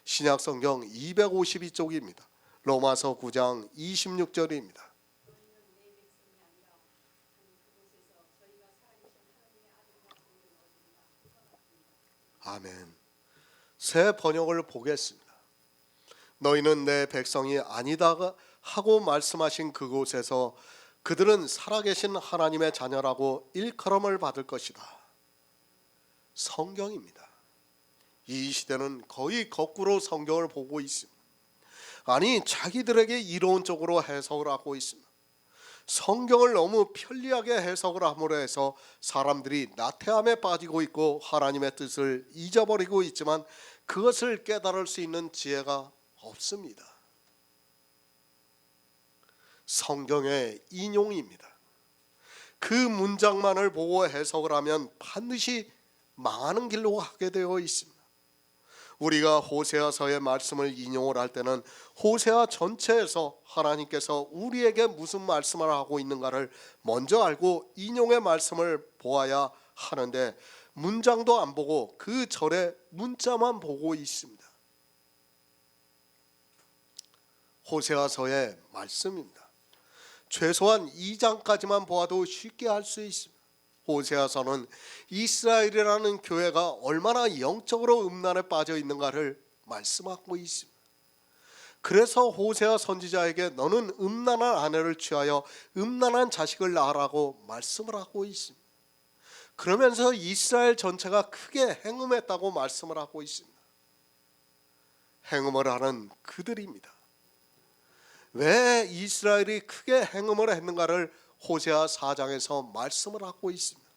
신약성경 252쪽입니다. 로마서 9장 26절입니다. 아멘. 새 번역을 보겠습니다. 너희는 내 백성이 아니다 하고 말씀하신 그곳에서 그들은 살아계신 하나님의 자녀라고 일컬음을 받을 것이다. 성경입니다. 이 시대는 거의 거꾸로 성경을 보고 있습니다. 아니 자기들에게 이로운 쪽으로 해석을 하고 있습니다. 성경을 너무 편리하게 해석을 함으로 해서 사람들이 나태함에 빠지고 있고 하나님의 뜻을 잊어버리고 있지만 그것을 깨달을 수 있는 지혜가 없습니다. 성경의 인용입니다. 그 문장만을 보고 해석을 하면 반드시 망하는 길로 가게 되어 있습니다. 우리가 호세아서의 말씀을 인용을 할 때는 호세아 전체에서 하나님께서 우리에게 무슨 말씀을 하고 있는가를 먼저 알고 인용의 말씀을 보아야 하는데 문장도 안 보고 그 절의 문자만 보고 있습니다. 호세아서의 말씀입니다. 최소한 2장까지만 보아도 쉽게 알 수 있습니다. 호세아서는 이스라엘이라는 교회가 얼마나 영적으로 음란에 빠져 있는가를 말씀하고 있습니다. 그래서 호세아 선지자에게 너는 음란한 아내를 취하여 음란한 자식을 낳으라고 말씀을 하고 있습니다. 그러면서 이스라엘 전체가 크게 행음했다고 말씀을 하고 있습니다. 행음을 하는 그들입니다. 왜 이스라엘이 크게 행음을 했는가를 호세아 4장에서 말씀을 하고 있습니다.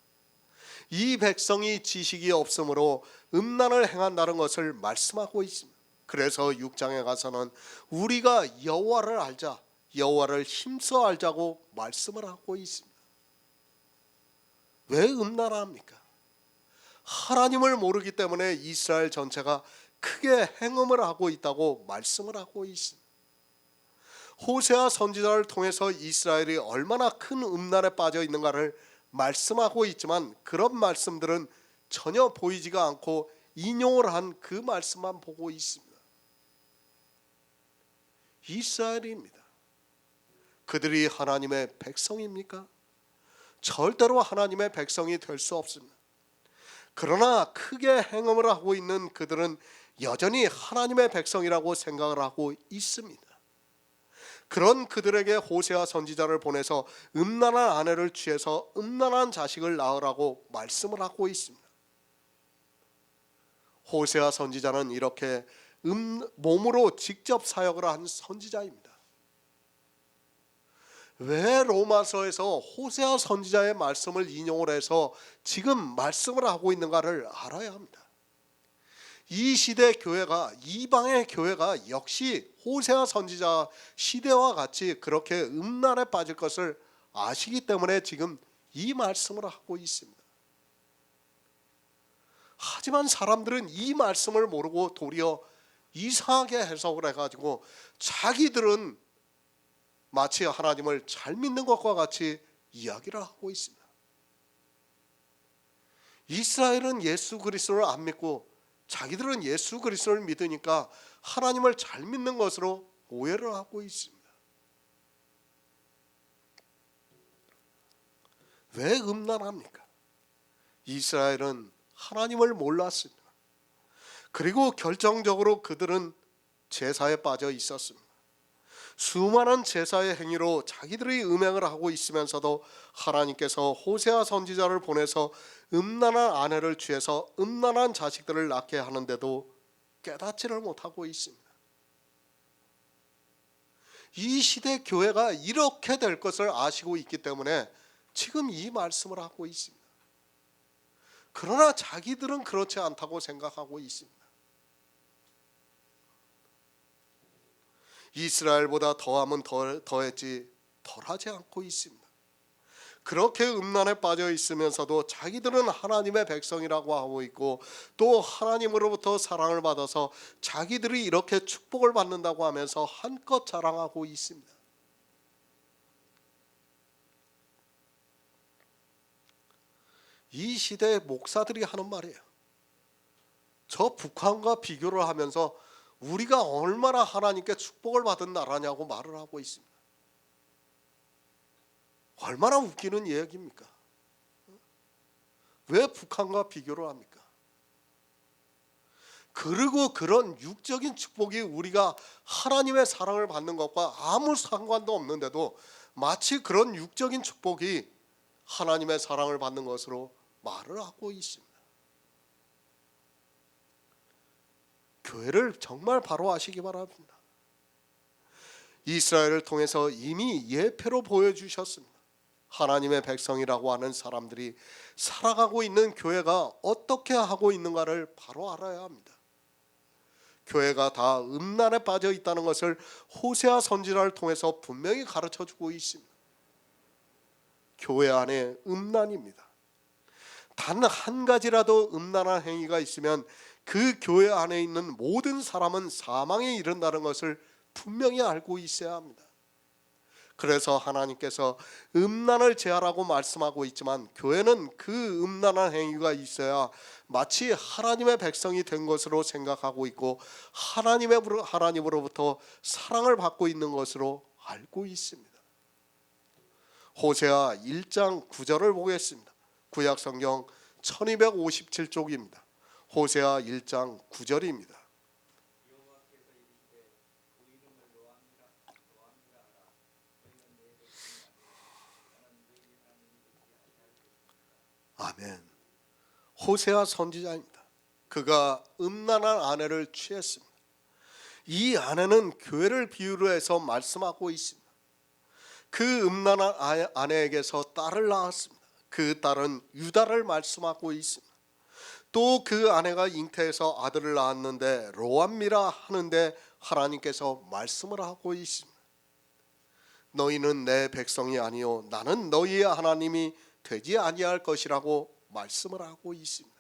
이 백성이 지식이 없으므로 음란을 행한다는 것을 말씀하고 있습니다. 그래서 6장에 가서는 우리가 여호와를 알자, 여호와를 힘써 알자고 말씀을 하고 있습니다. 왜 음란합니까? 하나님을 모르기 때문에 이스라엘 전체가 크게 행음을 하고 있다고 말씀을 하고 있습니다. 호세아 선지자를 통해서 이스라엘이 얼마나 큰 음란에 빠져 있는가를 말씀하고 있지만 그런 말씀들은 전혀 보이지가 않고 인용을 한 그 말씀만 보고 있습니다. 이스라엘입니다. 그들이 하나님의 백성입니까? 절대로 하나님의 백성이 될 수 없습니다. 그러나 크게 행음을 하고 있는 그들은 여전히 하나님의 백성이라고 생각을 하고 있습니다. 그런 그들에게 호세아 선지자를 보내서 음란한 아내를 취해서 음란한 자식을 낳으라고 말씀을 하고 있습니다. 호세아 선지자는 이렇게 몸으로 직접 사역을 한 선지자입니다. 왜 로마서에서 호세아 선지자의 말씀을 인용을 해서 지금 말씀을 하고 있는가를 알아야 합니다. 이 시대 교회가, 이방의 교회가 역시 호세아 선지자 시대와 같이 그렇게 음란에 빠질 것을 아시기 때문에 지금 이 말씀을 하고 있습니다. 하지만 사람들은 이 말씀을 모르고 도리어 이상하게 해석을 해가지고 자기들은 마치 하나님을 잘 믿는 것과 같이 이야기를 하고 있습니다. 이스라엘은 예수 그리스도를 안 믿고 자기들은 예수 그리스도를 믿으니까 하나님을 잘 믿는 것으로 오해를 하고 있습니다. 왜 음란합니까? 이스라엘은 하나님을 몰랐습니다. 그리고 결정적으로 그들은 제사에 빠져 있었습니다. 수많은 제사의 행위로 자기들이 음행을 하고 있으면서도 하나님께서 호세아 선지자를 보내서 음란한 아내를 취해서 음란한 자식들을 낳게 하는데도 깨닫지를 못하고 있습니다. 이 시대 교회가 이렇게 될 것을 아시고 있기 때문에 지금 이 말씀을 하고 있습니다. 그러나 자기들은 그렇지 않다고 생각하고 있습니다. 이스라엘보다 더하면 더했지 덜하지 않고 있습니다. 그렇게 음란에 빠져 있으면서도 자기들은 하나님의 백성이라고 하고 있고 또 하나님으로부터 사랑을 받아서 자기들이 이렇게 축복을 받는다고 하면서 한껏 자랑하고 있습니다. 이 시대의 목사들이 하는 말이에요. 저 북한과 비교를 하면서 우리가 얼마나 하나님께 축복을 받은 나라냐고 말을 하고 있습니다. 얼마나 웃기는 이야기입니까? 왜 북한과 비교를 합니까? 그리고 그런 육적인 축복이 우리가 하나님의 사랑을 받는 것과 아무 상관도 없는데도 마치 그런 육적인 축복이 하나님의 사랑을 받는 것으로 말을 하고 있습니다. 교회를 정말 바로 아시기 바랍니다. 이스라엘을 통해서 이미 예표로 보여주셨습니다. 하나님의 백성이라고 하는 사람들이 살아가고 있는 교회가 어떻게 하고 있는가를 바로 알아야 합니다. 교회가 다 음란에 빠져 있다는 것을 호세아 선지자를 통해서 분명히 가르쳐주고 있습니다. 교회 안에 음란입니다. 단 한 가지라도 음란한 행위가 있으면 그 교회 안에 있는 모든 사람은 사망에 이른다는 것을 분명히 알고 있어야 합니다. 그래서 하나님께서 음란을 제하라고 말씀하고 있지만 교회는 그 음란한 행위가 있어야 마치 하나님의 백성이 된 것으로 생각하고 있고 하나님으로부터 사랑을 받고 있는 것으로 알고 있습니다. 호세아 1장 9절을 보겠습니다. 구약 성경 1257쪽입니다. 호세아 1장 9절입니다. 아멘. 호세아 선지자입니다. 그가 음란한 아내를 취했습니다. 이 아내는 교회를 비유로 해서 말씀하고 있습니다. 그 음란한 아내에게서 딸을 낳았습니다. 그 딸은 유다를 말씀하고 있습니다. 또 그 아내가 잉태해서 아들을 낳았는데 로암미라 하는데 하나님께서 말씀을 하고 있습니다. 너희는 내 백성이 아니요 나는 너희의 하나님이 되지 아니할 것이라고 말씀을 하고 있습니다.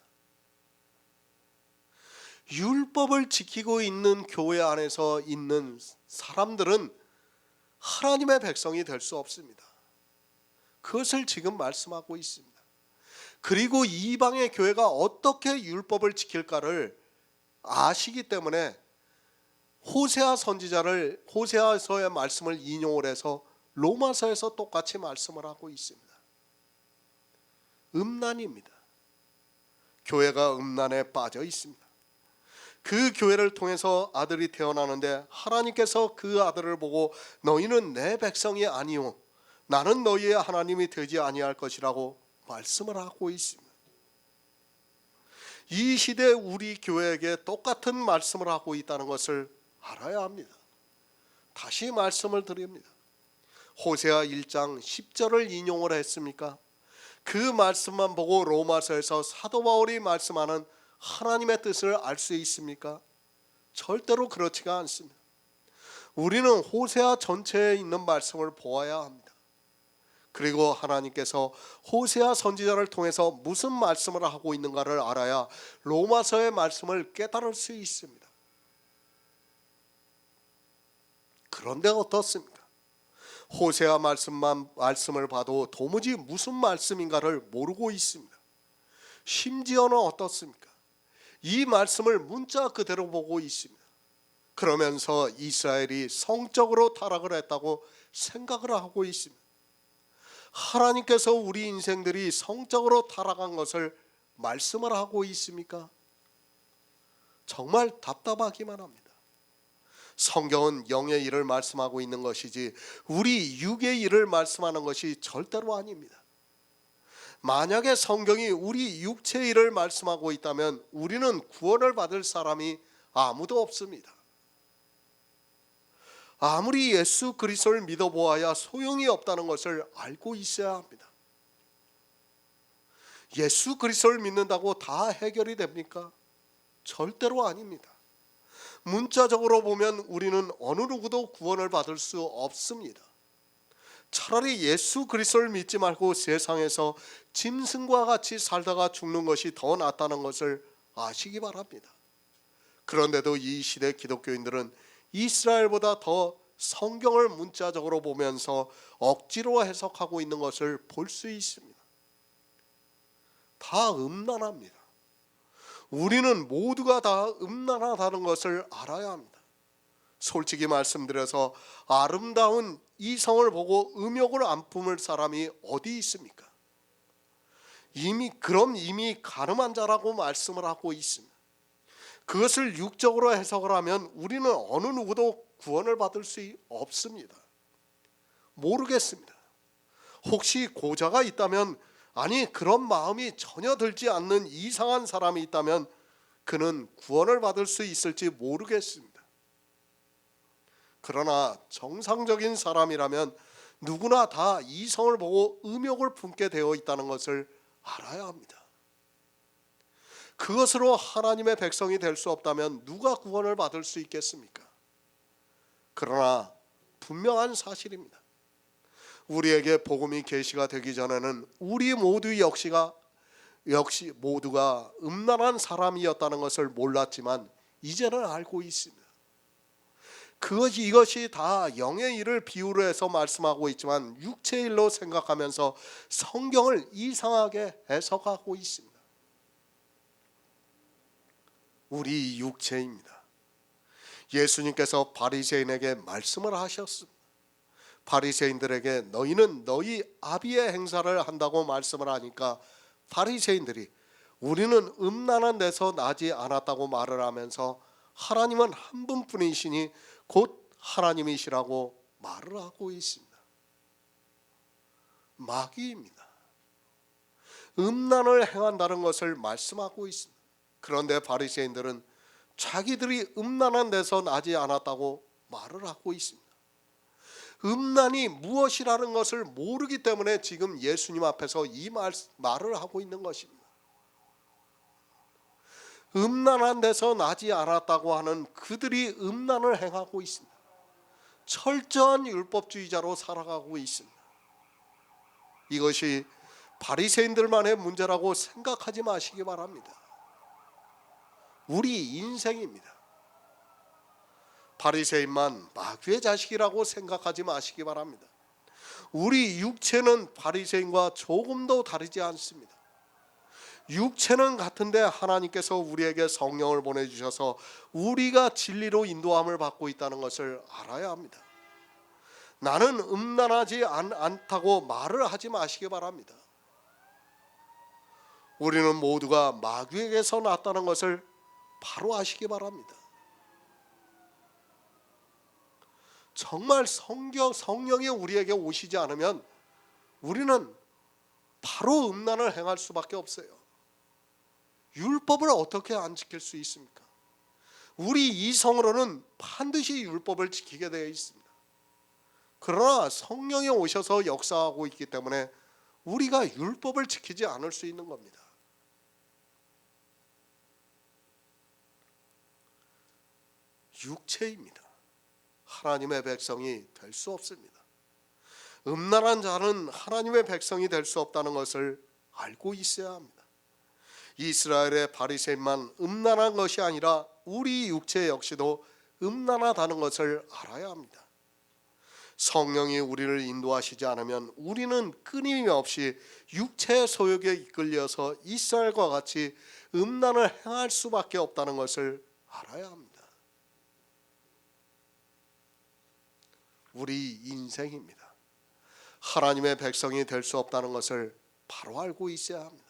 율법을 지키고 있는 교회 안에서 있는 사람들은 하나님의 백성이 될 수 없습니다. 그것을 지금 말씀하고 있습니다. 그리고 이방의 교회가 어떻게 율법을 지킬까를 아시기 때문에 호세아 선지자를 호세아서의 말씀을 인용을 해서 로마서에서 똑같이 말씀을 하고 있습니다. 음란입니다. 교회가 음란에 빠져 있습니다. 그 교회를 통해서 아들이 태어나는데 하나님께서 그 아들을 보고 너희는 내 백성이 아니요 나는 너희의 하나님이 되지 아니할 것이라고 말씀을 하고 있습니다. 이 시대 우리 교회에게 똑같은 말씀을 하고 있다는 것을 알아야 합니다. 다시 말씀을 드립니다. 호세아 1장 10절을 인용을 했습니까? 그 말씀만 보고 로마서에서 사도 바울이 말씀하는 하나님의 뜻을 알 수 있습니까? 절대로 그렇지가 않습니다. 우리는 호세아 전체에 있는 말씀을 보아야 합니다. 그리고 하나님께서 호세아 선지자를 통해서 무슨 말씀을 하고 있는가를 알아야 로마서의 말씀을 깨달을 수 있습니다. 그런데 어떻습니까? 호세아 말씀을 봐도 도무지 무슨 말씀인가를 모르고 있습니다. 심지어는 어떻습니까? 이 말씀을 문자 그대로 보고 있습니다. 그러면서 이스라엘이 성적으로 타락을 했다고 생각을 하고 있습니다. 하나님께서 우리 인생들이 성적으로 타락한 것을 말씀을 하고 있습니까? 정말 답답하기만 합니다. 성경은 영의 일을 말씀하고 있는 것이지 우리 육의 일을 말씀하는 것이 절대로 아닙니다. 만약에 성경이 우리 육체의 일을 말씀하고 있다면 우리는 구원을 받을 사람이 아무도 없습니다. 아무리 예수 그리스도를 믿어보아야 소용이 없다는 것을 알고 있어야 합니다. 예수 그리스도를 믿는다고 다 해결이 됩니까? 절대로 아닙니다. 문자적으로 보면 우리는 어느 누구도 구원을 받을 수 없습니다. 차라리 예수 그리스도를 믿지 말고 세상에서 짐승과 같이 살다가 죽는 것이 더 낫다는 것을 아시기 바랍니다. 그런데도 이 시대 기독교인들은 이스라엘보다 더 성경을 문자적으로 보면서 억지로 해석하고 있는 것을 볼 수 있습니다. 다 음란합니다. 우리는 모두가 다 음란하다는 것을 알아야 합니다. 솔직히 말씀드려서 아름다운 이성을 보고 음욕을 안 품을 사람이 어디 있습니까? 이미 가늠한 자라고 말씀을 하고 있습니다. 그것을 육적으로 해석을 하면 우리는 어느 누구도 구원을 받을 수 없습니다. 모르겠습니다. 혹시 고자가 있다면, 아니 그런 마음이 전혀 들지 않는 이상한 사람이 있다면 그는 구원을 받을 수 있을지 모르겠습니다. 그러나 정상적인 사람이라면 누구나 다 이성을 보고 음욕을 품게 되어 있다는 것을 알아야 합니다. 그것으로 하나님의 백성이 될 수 없다면 누가 구원을 받을 수 있겠습니까? 그러나 분명한 사실입니다. 우리에게 복음이 계시가 되기 전에는 우리 모두 역시 모두가 음란한 사람이었다는 것을 몰랐지만 이제는 알고 있습니다. 이것이 다 영의 일을 비유로 해서 말씀하고 있지만 육체의 일로 생각하면서 성경을 이상하게 해석하고 있습니다. 우리 육체입니다. 예수님께서 바리새인에게 말씀을 하셨습니다. 바리새인들에게 너희는 너희 아비의 행사를 한다고 말씀을 하니까 바리새인들이 우리는 음란한 데서 나지 않았다고 말을 하면서 하나님은 한 분뿐이시니 곧 하나님이시라고 말을 하고 있습니다. 마귀입니다. 음란을 행한다는 것을 말씀하고 있습니다. 그런데 바리새인들은 자기들이 음란한 데서 나지 않았다고 말을 하고 있습니다. 음란이 무엇이라는 것을 모르기 때문에 지금 예수님 앞에서 이 말을 하고 있는 것입니다. 음란한 데서 나지 않았다고 하는 그들이 음란을 행하고 있습니다. 철저한 율법주의자로 살아가고 있습니다. 이것이 바리새인들만의 문제라고 생각하지 마시기 바랍니다. 우리 인생입니다. 바리새인만 마귀의 자식이라고 생각하지 마시기 바랍니다. 우리 육체는 바리새인과 조금도 다르지 않습니다. 육체는 같은데 하나님께서 우리에게 성령을 보내주셔서 우리가 진리로 인도함을 받고 있다는 것을 알아야 합니다. 나는 음란하지 않다고 말을 하지 마시기 바랍니다. 우리는 모두가 마귀에게서 났다는 것을 바로 아시기 바랍니다. 정말 성령이 우리에게 오시지 않으면 우리는 바로 음란을 행할 수밖에 없어요. 율법을 어떻게 안 지킬 수 있습니까? 우리 이성으로는 반드시 율법을 지키게 되어 있습니다. 그러나 성령이 오셔서 역사하고 있기 때문에 우리가 율법을 지키지 않을 수 있는 겁니다. 육체입니다. 하나님의 백성이 될 수 없습니다. 음란한 자는 하나님의 백성이 될 수 없다는 것을 알고 있어야 합니다. 이스라엘의 바리새인만 음란한 것이 아니라 우리 육체 역시도 음란하다는 것을 알아야 합니다. 성령이 우리를 인도하시지 않으면 우리는 끊임없이 육체의 소욕에 이끌려서 이스라엘과 같이 음란을 행할 수밖에 없다는 것을 알아야 합니다. 우리 인생입니다. 하나님의 백성이 될 수 없다는 것을 바로 알고 있어야 합니다.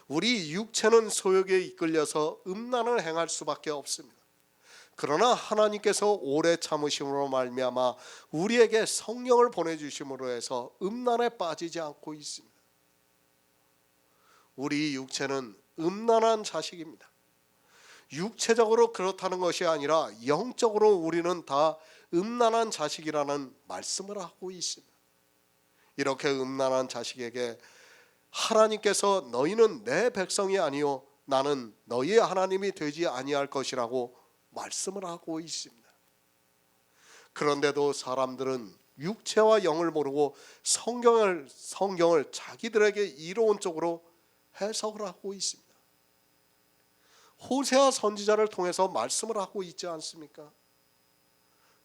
우리 육체는 소욕에 이끌려서 음란을 행할 수밖에 없습니다. 그러나 하나님께서 오래 참으심으로 말미암아 우리에게 성령을 보내주심으로 해서 음란에 빠지지 않고 있습니다. 우리 육체는 음란한 자식입니다. 육체적으로 그렇다는 것이 아니라 영적으로 우리는 다 음란한 자식이라는 말씀을 하고 있습니다. 이렇게 음란한 자식에게 하나님께서 너희는 내 백성이 아니요 나는 너희의 하나님이 되지 아니할 것이라고 말씀을 하고 있습니다. 그런데도 사람들은 육체와 영을 모르고 성경을 자기들에게 이로운 쪽으로 해석을 하고 있습니다. 호세아 선지자를 통해서 말씀을 하고 있지 않습니까?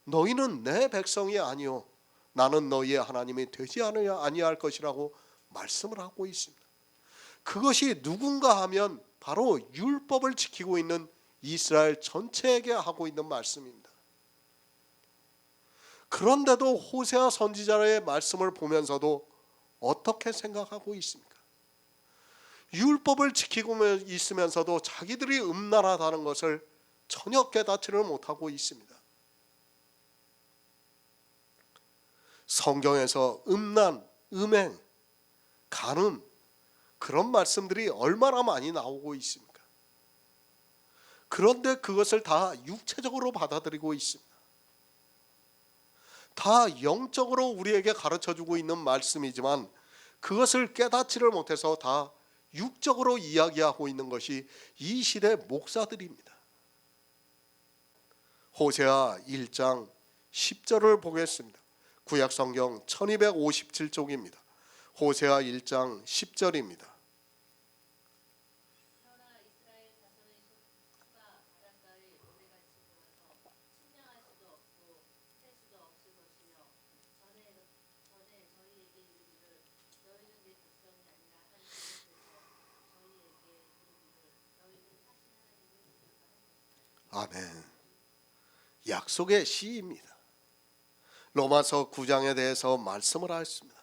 너희는 내 백성이 아니요 나는 너희의 하나님이 되지 아니할 것이라고 말씀을 하고 있습니다. 그것이 누군가 하면 바로 율법을 지키고 있는 이스라엘 전체에게 하고 있는 말씀입니다. 그런데도 호세아 선지자의 말씀을 보면서도 어떻게 생각하고 있습니까? 율법을 지키고 있으면서도 자기들이 음란하다는 것을 전혀 깨닫지를 못하고 있습니다. 성경에서 음란, 음행, 간음 그런 말씀들이 얼마나 많이 나오고 있습니까? 그런데 그것을 다 육체적으로 받아들이고 있습니다. 다 영적으로 우리에게 가르쳐주고 있는 말씀이지만 그것을 깨닫지를 못해서 다 육적으로 이야기하고 있는 것이 이 시대 목사들입니다. 호세아 1장 10절을 보겠습니다. 구약성경 1257쪽입니다. 호세아 1장 10절입니다. 아멘. 약속의 시입니다. 로마서 9장에 대해서 말씀을 하였습니다.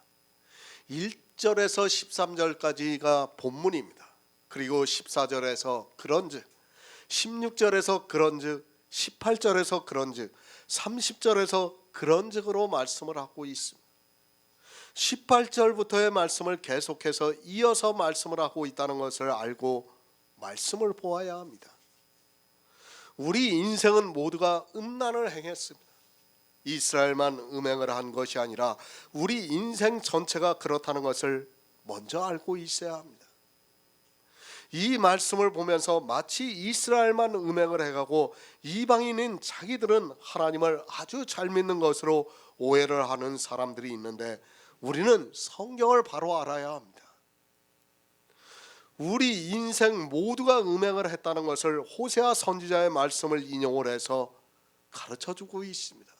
1절에서 13절까지가 본문입니다. 그리고 14절에서 그런즉, 16절에서 그런즉, 18절에서 그런즉, 30절에서 그런즉으로 말씀을 하고 있습니다. 18절부터의 말씀을 계속해서 이어서 말씀을 하고 있다는 것을 알고 말씀을 보아야 합니다. 우리 인생은 모두가 음란을 행했습니다. 이스라엘만 음행을 한 것이 아니라 우리 인생 전체가 그렇다는 것을 먼저 알고 있어야 합니다. 이 말씀을 보면서 마치 이스라엘만 음행을 해가고 이방인인 자기들은 하나님을 아주 잘 믿는 것으로 오해를 하는 사람들이 있는데 우리는 성경을 바로 알아야 합니다. 우리 인생 모두가 음행을 했다는 것을 호세아 선지자의 말씀을 인용을 해서 가르쳐주고 있습니다.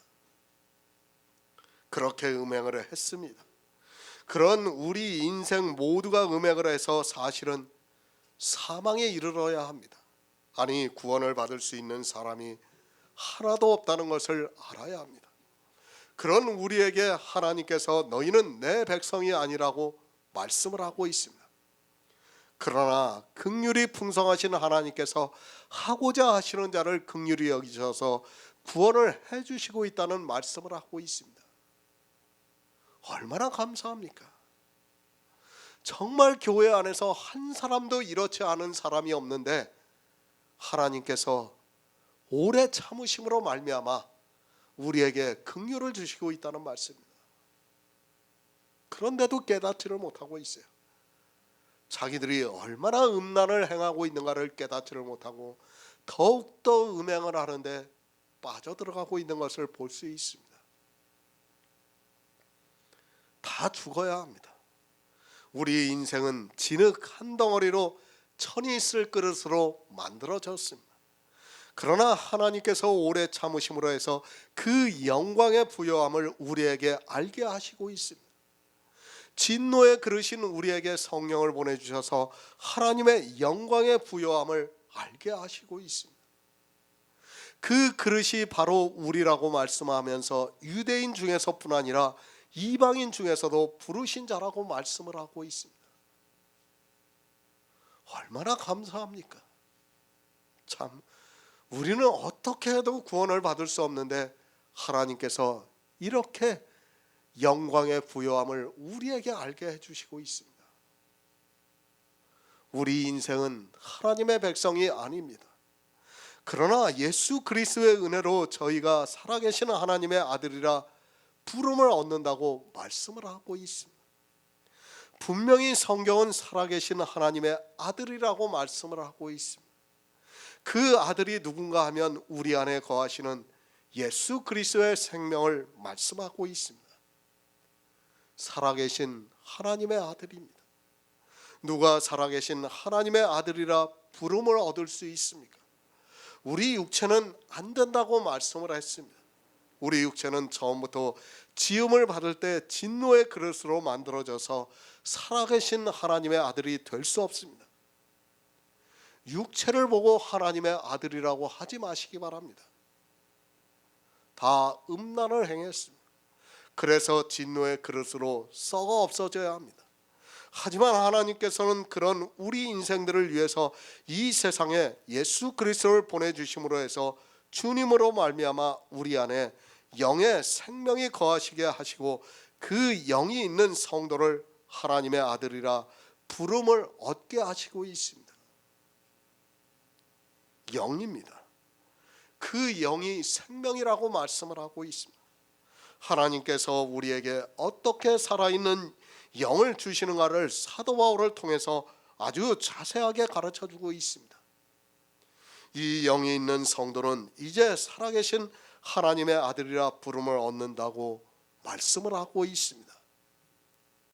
그렇게 음행을 했습니다. 그런 우리 인생 모두가 음행을 해서 사실은 사망에 이르러야 합니다. 아니, 구원을 받을 수 있는 사람이 하나도 없다는 것을 알아야 합니다. 그런 우리에게 하나님께서 너희는 내 백성이 아니라고 말씀을 하고 있습니다. 그러나 긍휼이 풍성하신 하나님께서 하고자 하시는 자를 긍휼히 여기셔서 구원을 해주시고 있다는 말씀을 하고 있습니다. 얼마나 감사합니까? 정말 교회 안에서 한 사람도 이렇지 않은 사람이 없는데 하나님께서 오래 참으심으로 말미암아 우리에게 긍휼을 주시고 있다는 말씀입니다. 그런데도 깨닫지를 못하고 있어요. 자기들이 얼마나 음란을 행하고 있는가를 깨닫지를 못하고 더욱더 음행을 하는데 빠져들어가고 있는 것을 볼 수 있습니다. 다 죽어야 합니다. 우리 인생은 진흙 한 덩어리로 천이 있을 그릇으로 만들어졌습니다. 그러나 하나님께서 오래 참으심으로 해서 그 영광의 부요함을 우리에게 알게 하시고 있습니다. 진노의 그릇인 우리에게 성령을 보내주셔서 하나님의 영광의 부요함을 알게 하시고 있습니다. 그 그릇이 바로 우리라고 말씀하면서 유대인 중에서뿐 아니라 이방인 중에서도 부르신 자라고 말씀을 하고 있습니다. 얼마나 감사합니까? 참, 우리는 어떻게 해도 구원을 받을 수 없는데 하나님께서 이렇게 영광의 부요함을 우리에게 알게 해주시고 있습니다. 우리 인생은 하나님의 백성이 아닙니다. 그러나 예수 그리스도의 은혜로 저희가 살아계신 하나님의 아들이라 부름을 얻는다고 말씀을 하고 있습니다. 분명히 성경은 살아계신 하나님의 아들이라고 말씀을 하고 있습니다. 그 아들이 누군가 하면 우리 안에 거하시는 예수 그리스도의 생명을 말씀하고 있습니다. 살아계신 하나님의 아들입니다. 누가 살아계신 하나님의 아들이라 부름을 얻을 수 있습니까? 우리 육체는 안 된다고 말씀을 했습니다. 우리 육체는 처음부터 지음을 받을 때 진노의 그릇으로 만들어져서 살아계신 하나님의 아들이 될 수 없습니다. 육체를 보고 하나님의 아들이라고 하지 마시기 바랍니다. 다 음란을 행했습니다. 그래서 진노의 그릇으로 썩어 없어져야 합니다. 하지만 하나님께서는 그런 우리 인생들을 위해서 이 세상에 예수 그리스도를 보내주심으로 해서 주님으로 말미암아 우리 안에 영의 생명이 거하시게 하시고 그 영이 있는 성도를 하나님의 아들이라 부름을 얻게 하시고 있습니다. 영입니다. 그 영이 생명이라고 말씀을 하고 있습니다. 하나님께서 우리에게 어떻게 살아있는 영을 주시는가를 사도 바울을 통해서 아주 자세하게 가르쳐주고 있습니다. 이 영이 있는 성도는 이제 살아계신 하나님의 아들이라 부름을 얻는다고 말씀을 하고 있습니다.